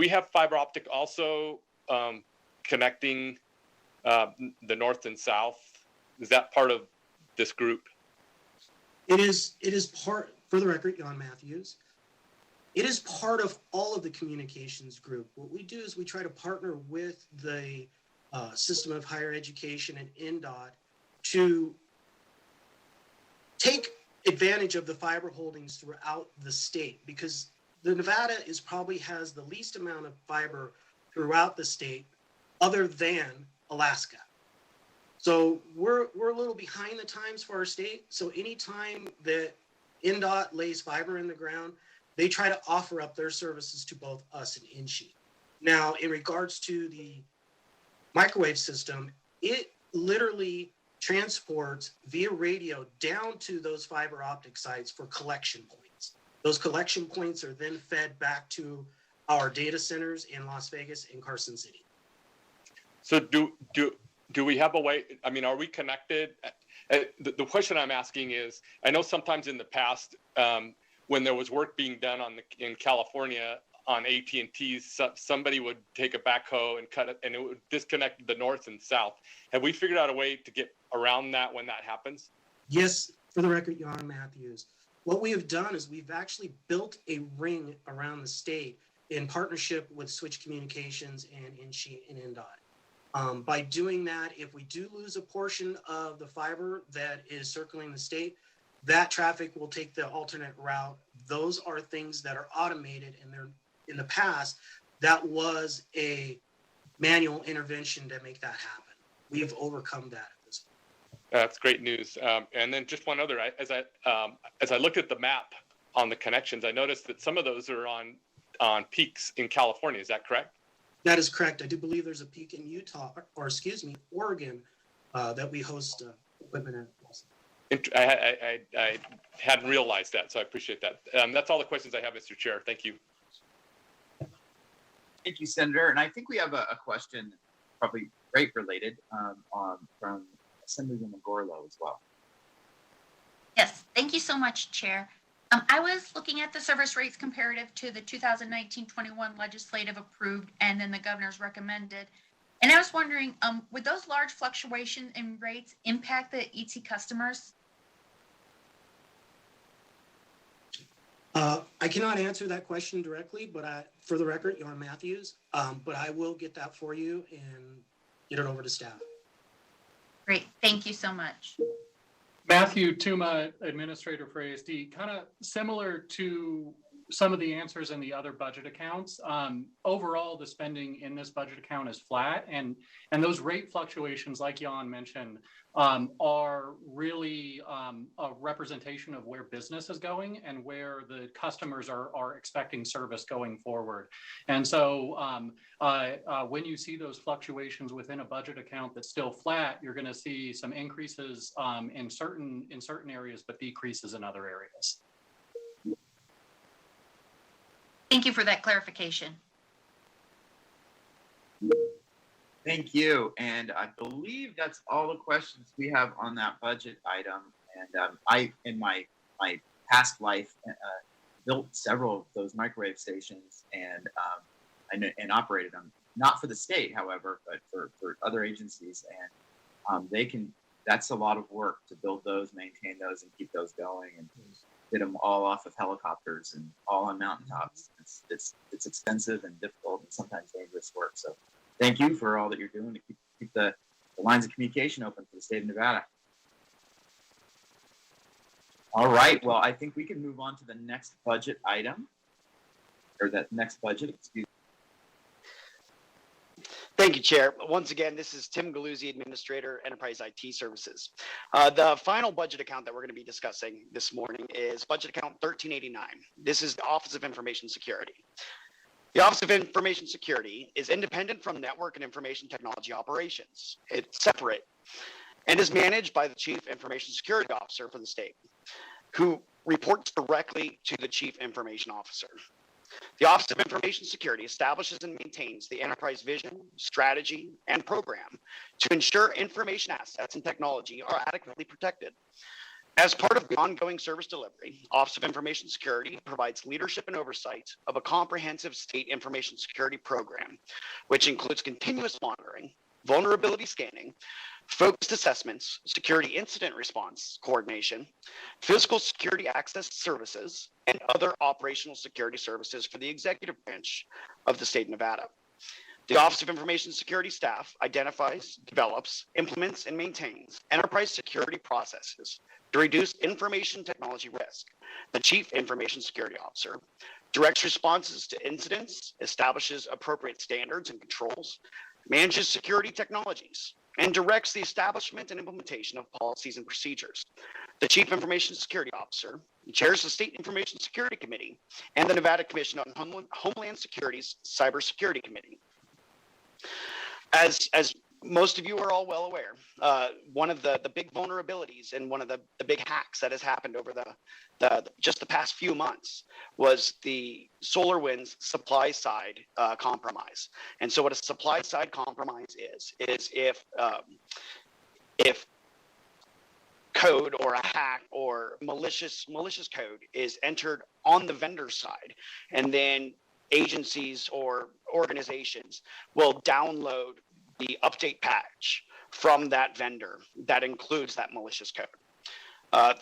have fiber optic also connecting the north and south? Is that part of this group? It is part, for the record, Jan Matthews. It is part of all of the communications group. What we do is we try to partner with the System of Higher Education and NDOT to take advantage of the fiber holdings throughout the state, because the Nevada probably has the least amount of fiber throughout the state other than Alaska. So we're a little behind the times for our state. So anytime that NDOT lays fiber in the ground, they try to offer up their services to both us and INSHE. Now, in regards to the microwave system, it literally transports via radio down to those fiber optic sites for collection points. Those collection points are then fed back to our data centers in Las Vegas and Carson City. So do we have a way? I mean, are we connected? The question I'm asking is, I know sometimes in the past, when there was work being done in California on AT&T, somebody would take a backhoe and cut it, and it would disconnect the north and south. Have we figured out a way to get around that when that happens? Yes, for the record, Jan Matthews. What we have done is we've actually built a ring around the state in partnership with Switch Communications and INSHE and NDOT. By doing that, if we do lose a portion of the fiber that is circling the state, that traffic will take the alternate route. Those are things that are automated, and they're in the past, that was a manual intervention to make that happen. We've overcome that at this point. That's great news. And then just one other, as I looked at the map on the connections, I noticed that some of those are on peaks in California. Is that correct? That is correct. I do believe there's a peak in Utah, or excuse me, Oregon, that we host equipment at also. I hadn't realized that, so I appreciate that. That's all the questions I have, Mr. Chair. Thank you. Thank you, Senator. And I think we have a question, probably rate related, from Assemblywoman Gorlow as well. Yes, thank you so much, Chair. I was looking at the service rates comparative to the 2019-21 legislative approved and then the governor's recommended. And I was wondering, would those large fluctuations in rates impact the ET customers? I cannot answer that question directly, but for the record, Jan Matthews, but I will get that for you and get it over to staff. Great, thank you so much. Matthew Tuma, Administrator for ASD, kind of similar to some of the answers in the other budget accounts. Overall, the spending in this budget account is flat, and those rate fluctuations, like Jan mentioned, are really a representation of where business is going and where the customers are expecting service going forward. And so when you see those fluctuations within a budget account that's still flat, you're going to see some increases in certain areas, but decreases in other areas. Thank you for that clarification. Thank you. And I believe that's all the questions we have on that budget item. And I, in my past life, built several of those microwave stations and operated them, not for the state, however, but for other agencies. that's a lot of work to build those, maintain those, and keep those going, and get them all off of helicopters and all on mountaintops. It's expensive and difficult and sometimes dangerous work. So thank you for all that you're doing to keep the lines of communication open for the state of Nevada. All right, well, I think we can move on to the next budget item, or that next budget, excuse me. Thank you, Chair. Once again, this is Tim Galuzzi, Administrator, Enterprise IT Services. The final budget account that we're going to be discussing this morning is budget account 1389. This is the Office of Information Security. The Office of Information Security is independent from Network and Information Technology Operations. It's separate and is managed by the Chief Information Security Officer for the state, who reports directly to the Chief Information Officer. The Office of Information Security establishes and maintains the enterprise vision, strategy, and program to ensure information assets and technology are adequately protected. As part of the ongoing service delivery, Office of Information Security provides leadership and oversight of a comprehensive state information security program, which includes continuous monitoring, vulnerability scanning, focused assessments, security incident response coordination, physical security access services, and other operational security services for the executive branch of the state of Nevada. The Office of Information Security staff identifies, develops, implements, and maintains enterprise security processes to reduce information technology risk. The Chief Information Security Officer directs responses to incidents, establishes appropriate standards and controls, manages security technologies, and directs the establishment and implementation of policies and procedures. The Chief Information Security Officer chairs the State Information Security Committee and the Nevada Commission on Homeland Security's Cybersecurity Committee. As most of you are all well aware, one of the big vulnerabilities and one of the big hacks that has happened over just the past few months was the SolarWinds supply side compromise. And so what a supply side compromise is if code or a hack or malicious code is entered on the vendor side, and then agencies or organizations will download the update patch from that vendor that includes that malicious code.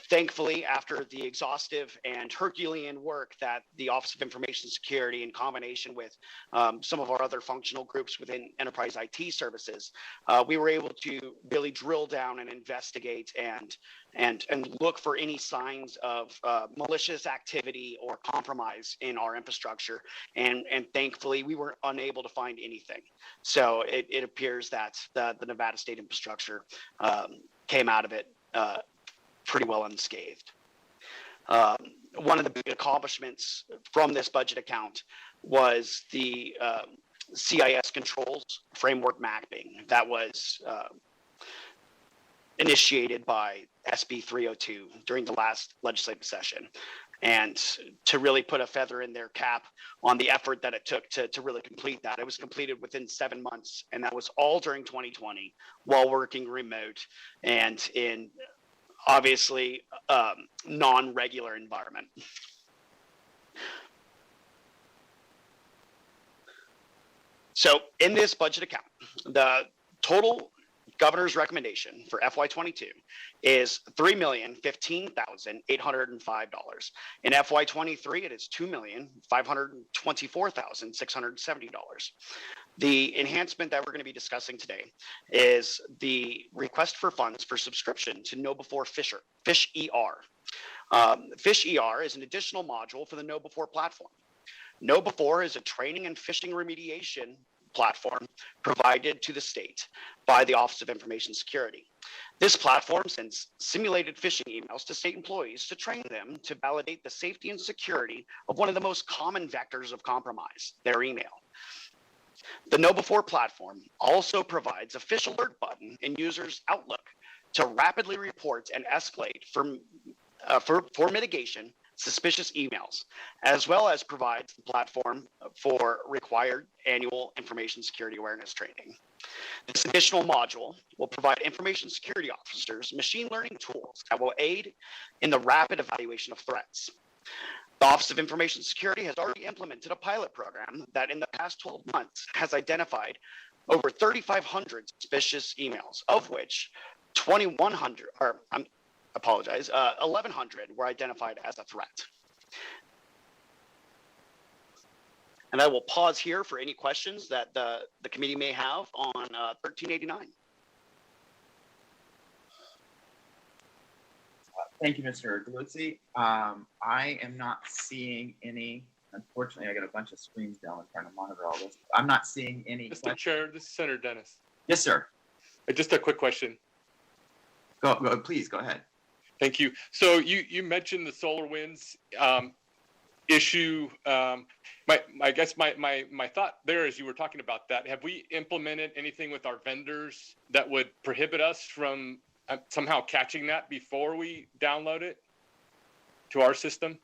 Thankfully, after the exhaustive and Herculean work that the Office of Information Security, in combination with some of our other functional groups within Enterprise IT Services, we were able to really drill down and investigate and look for any signs of malicious activity or compromise in our infrastructure. And thankfully, we were unable to find anything. So it appears that the Nevada state infrastructure came out of it pretty well unscathed. One of the big accomplishments from this budget account was the CIS controls framework mapping that was initiated by SB 302 during the last legislative session. And to really put a feather in their cap on the effort that it took to really complete that. It was completed within 7 months, and that was all during 2020 while working remote and in obviously non-regular environment. So in this budget account, the total governor's recommendation for FY22 is $3,015,805. In FY23, it is $2,524,670. The enhancement that we're going to be discussing today is the request for funds for subscription to KnowBe4 Fish ER. Fish ER is an additional module for the KnowBe4 platform. KnowBe4 is a training and phishing remediation platform provided to the state by the Office of Information Security. This platform sends simulated phishing emails to state employees to train them to validate the safety and security of one of the most common vectors of compromise, their email. The KnowBe4 platform also provides a fish alert button in users' Outlook to rapidly report and escalate for mitigation suspicious emails, as well as provides the platform for required annual information security awareness training. This additional module will provide information security officers machine learning tools that will aid in the rapid evaluation of threats. The Office of Information Security has already implemented a pilot program that in the past 12 months has identified over 3,500 suspicious emails, of which 2,100, or I apologize, 1,100 were identified as a threat. And I will pause here for any questions that the committee may have on 1389. Thank you, Mr. Galuzzi. I am not seeing any. Unfortunately, I got a bunch of screens down. I'm trying to monitor all this. I'm not seeing any. Mr. Chair, this is Senator Dennis. Yes, sir. Just a quick question. Go, please go ahead. Thank you. So you mentioned the SolarWinds issue. I guess my thought there as you were talking about that, have we implemented anything with our vendors that would prohibit us from somehow catching that before we download it to our system?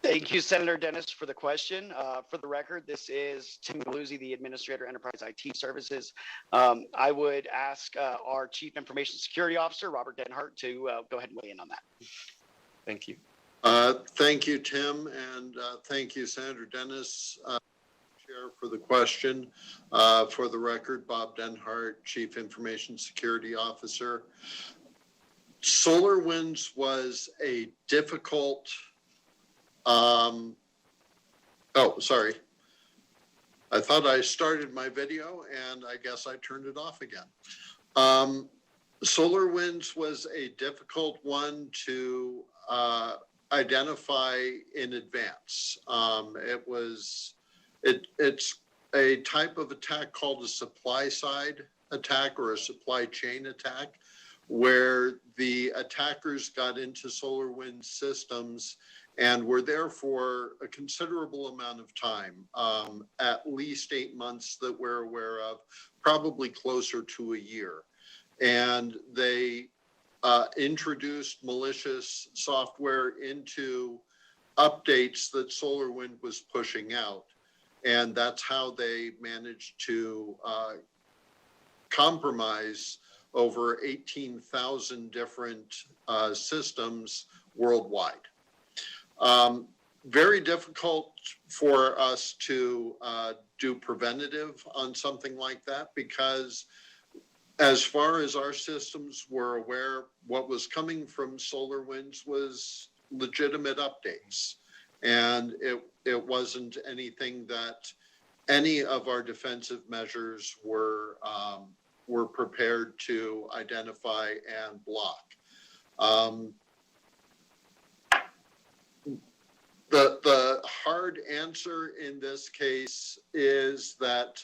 Thank you, Senator Dennis, for the question. For the record, this is Tim Galuzzi, the Administrator, Enterprise IT Services. I would ask our Chief Information Security Officer, Robert Denhart, to go ahead and weigh in on that. Thank you. Thank you, Tim, and thank you, Senator Dennis, Chair, for the question. For the record, Bob Denhart, Chief Information Security Officer. SolarWinds was a difficult sorry. I thought I started my video and I guess I turned it off again. SolarWinds was a difficult one to identify in advance. It's a type of attack called a supply side attack or a supply chain attack, where the attackers got into SolarWinds systems and were there for a considerable amount of time, at least 8 months that we're aware of, probably closer to a year. And they introduced malicious software into updates that SolarWinds was pushing out. And that's how they managed to compromise over 18,000 different systems worldwide. Very difficult for us to do preventative on something like that, because as far as our systems were aware, what was coming from SolarWinds was legitimate updates. And it wasn't anything that any of our defensive measures were prepared to identify and block. The hard answer in this case is that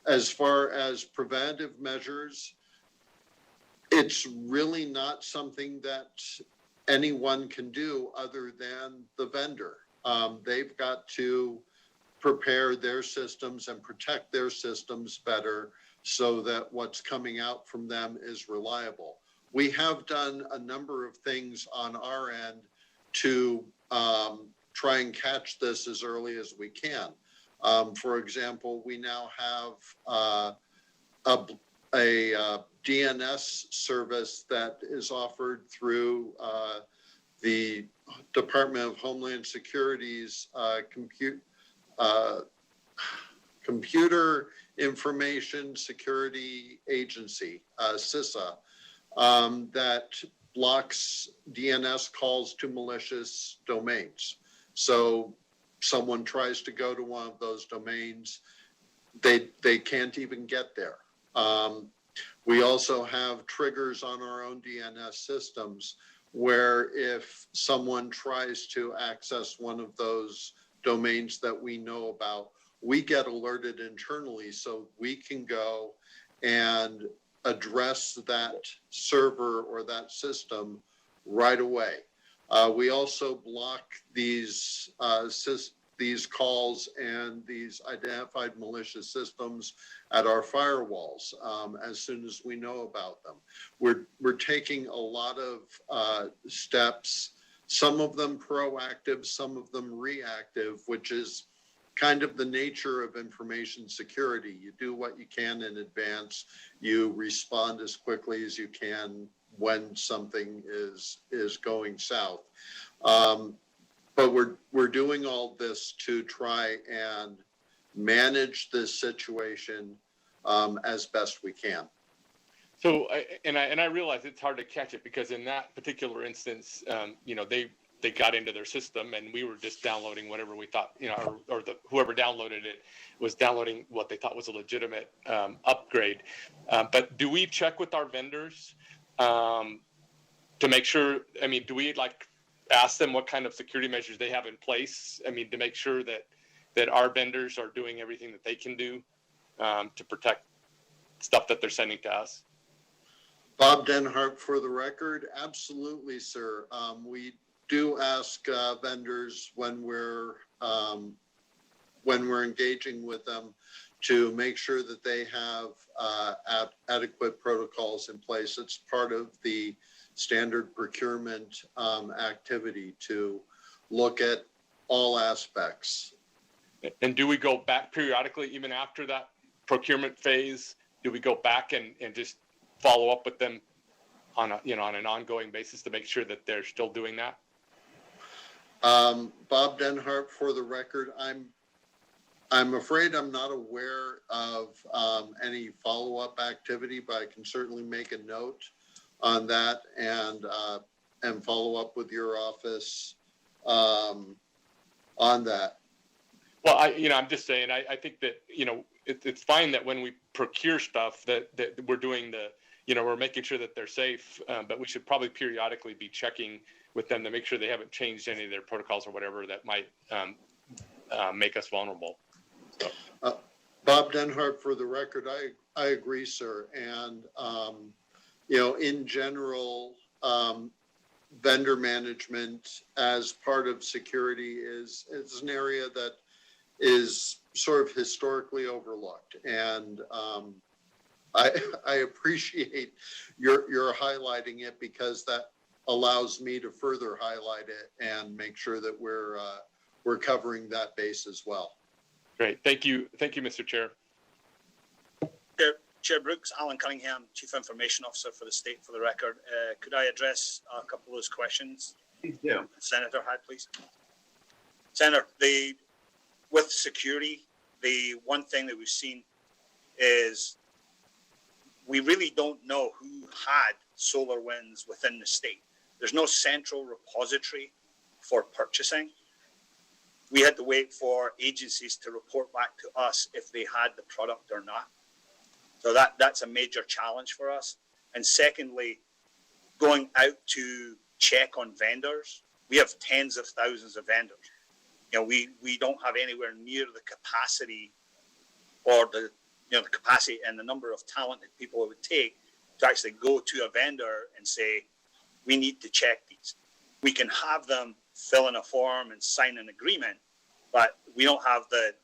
as far as preventive measures, it's really not something that anyone can do other than the vendor. They've got to prepare their systems and protect their systems better so that what's coming out from them is reliable. We have done a number of things on our end to try and catch this as early as we can. For example, we now have a DNS service that is offered through the Department of Homeland Security's Computer Information Security Agency, CISA, that blocks DNS calls to malicious domains. So someone tries to go to one of those domains, they can't even get there. We also have triggers on our own DNS systems where if someone tries to access one of those domains that we know about, we get alerted internally so we can go and address that server or that system right away. We also block these calls and these identified malicious systems at our firewalls as soon as we know about them. We're taking a lot of steps, some of them proactive, some of them reactive, which is kind of the nature of information security. You do what you can in advance. You respond as quickly as you can when something is going south. But we're doing all this to try and manage this situation as best we can. So, I realize it's hard to catch it because in that particular instance, they got into their system and we were just downloading whatever we thought, or whoever downloaded it was downloading what they thought was a legitimate upgrade. But do we check with our vendors to make sure? I mean, do we ask them what kind of security measures they have in place? I mean, to make sure that our vendors are doing everything that they can do to protect stuff that they're sending to us. Bob Denhart, for the record, absolutely, sir. We do ask vendors when we're engaging with them to make sure that they have adequate protocols in place. It's part of the standard procurement activity to look at all aspects. And do we go back periodically, even after that procurement phase? Do we go back and just follow up with them on an ongoing basis to make sure that they're still doing that? Bob Denhart, for the record, I'm afraid I'm not aware of any follow-up activity, but I can certainly make a note on that and follow up with your office on that. Well, I'm just saying, I think that, it's fine that when we procure stuff that we're doing we're making sure that they're safe, but we should probably periodically be checking with them to make sure they haven't changed any of their protocols or whatever that might make us vulnerable. So. Bob Denhart, for the record, I agree, sir. And, in general, vendor management as part of security is an area that is sort of historically overlooked. And I appreciate your highlighting it because that allows me to further highlight it and make sure that we're covering that base as well. Great. Thank you, Mr. Chair. Chair Brooks, Alan Cunningham, Chief Information Officer for the state, for the record. Could I address a couple of those questions? Please do. Senator had, please. Senator, with security, the one thing that we've seen is we really don't know who had SolarWinds within the state. There's no central repository for purchasing. We had to wait for agencies to report back to us if they had the product or not. So that's a major challenge for us. And secondly, going out to check on vendors. We have tens of thousands of vendors. We don't have anywhere near the capacity or the capacity and the number of talented people it would take to actually go to a vendor and say, we need to check these. We can have them fill in a form and sign an agreement, but we don't have the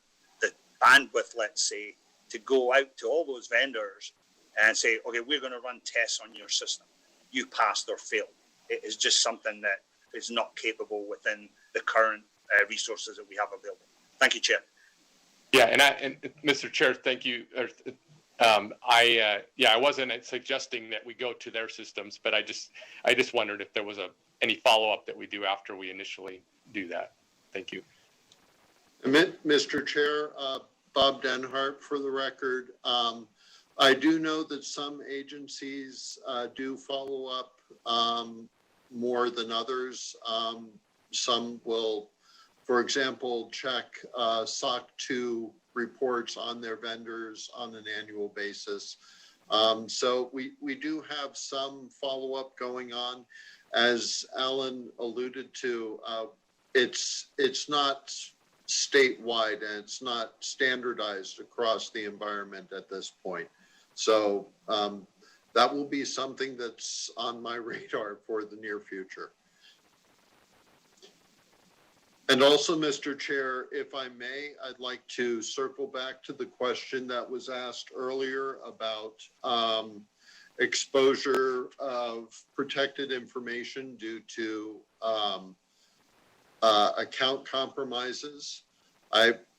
bandwidth, let's say, to go out to all those vendors and say, okay, we're going to run tests on your system. You passed or failed. It is just something that is not capable within the current resources that we have available. Thank you, Chair. Yeah, and Mr. Chair, thank you. I wasn't suggesting that we go to their systems, but I just wondered if there was any follow-up that we do after we initially do that. Thank you. Mr. Chair, Bob Denhart, for the record, I do know that some agencies do follow up more than others. Some will, for example, check SOC 2 reports on their vendors on an annual basis. So we do have some follow-up going on. As Alan alluded to, it's not statewide and it's not standardized across the environment at this point. So that will be something that's on my radar for the near future. And also, Mr. Chair, if I may, I'd like to circle back to the question that was asked earlier about exposure of protected information due to account compromises.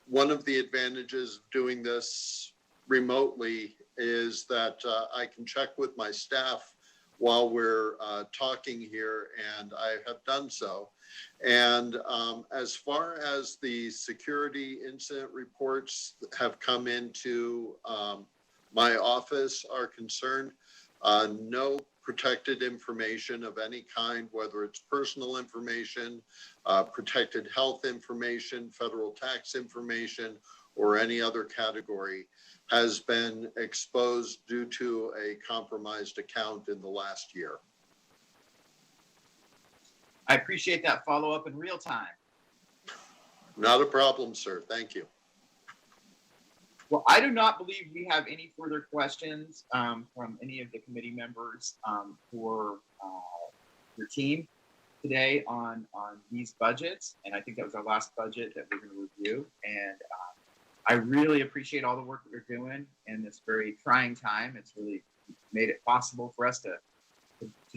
One of the advantages of doing this remotely is that I can check with my staff while we're talking here, and I have done so. And as far as the security incident reports have come into my office are concerned, no protected information of any kind, whether it's personal information, protected health information, federal tax information, or any other category, has been exposed due to a compromised account in the last year. I appreciate that follow-up in real time. Not a problem, sir. Thank you. Well, I do not believe we have any further questions from any of the committee members for your team today on these budgets. And I think that was our last budget that we're going to review. And I really appreciate all the work that you're doing in this very trying time. It's really made it possible for us to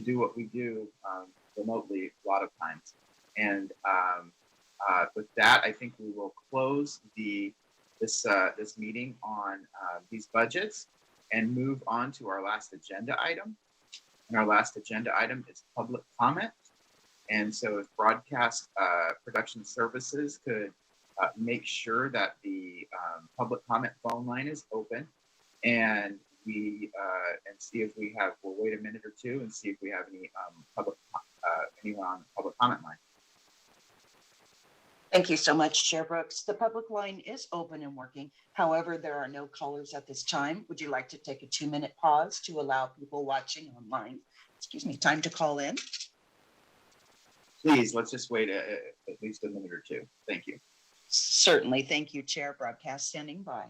do what we do remotely a lot of times. And with that, I think we will close this meeting on these budgets and move on to our last agenda item. And our last agenda item is public comment. And so if Broadcast Production Services could make sure that the public comment phone line is open, and we and see if we have, we'll wait a minute or two and see if we have any anyone on the public comment line. Thank you so much, Chair Brooks. The public line is open and working. However, there are no callers at this time. Would you like to take a 2-minute pause to allow people watching online, time to call in? Please, let's just wait at least a minute or two. Thank you. Certainly. Thank you, Chair. Broadcast standing by.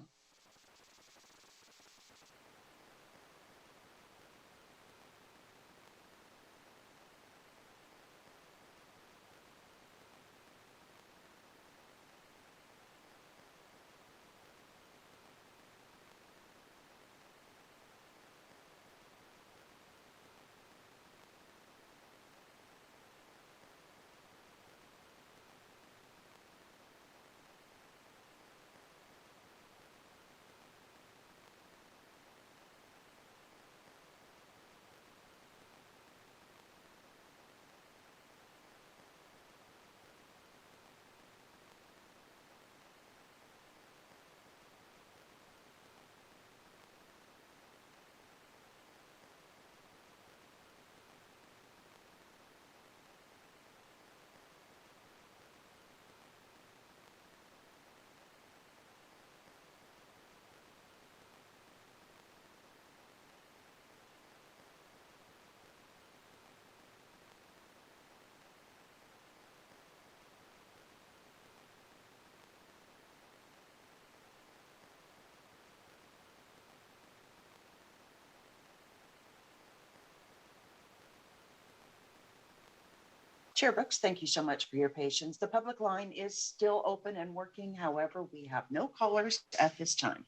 Chair Brooks, thank you so much for your patience. The public line is still open and working. However, we have no callers at this time.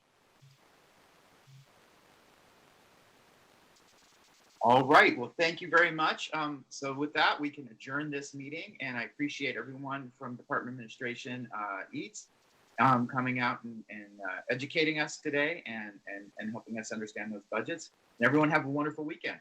All right. Well, thank you very much. So with that, we can adjourn this meeting, and I appreciate everyone from Department of Administration, EATS, coming out and educating us today and helping us understand those budgets. And everyone have a wonderful weekend.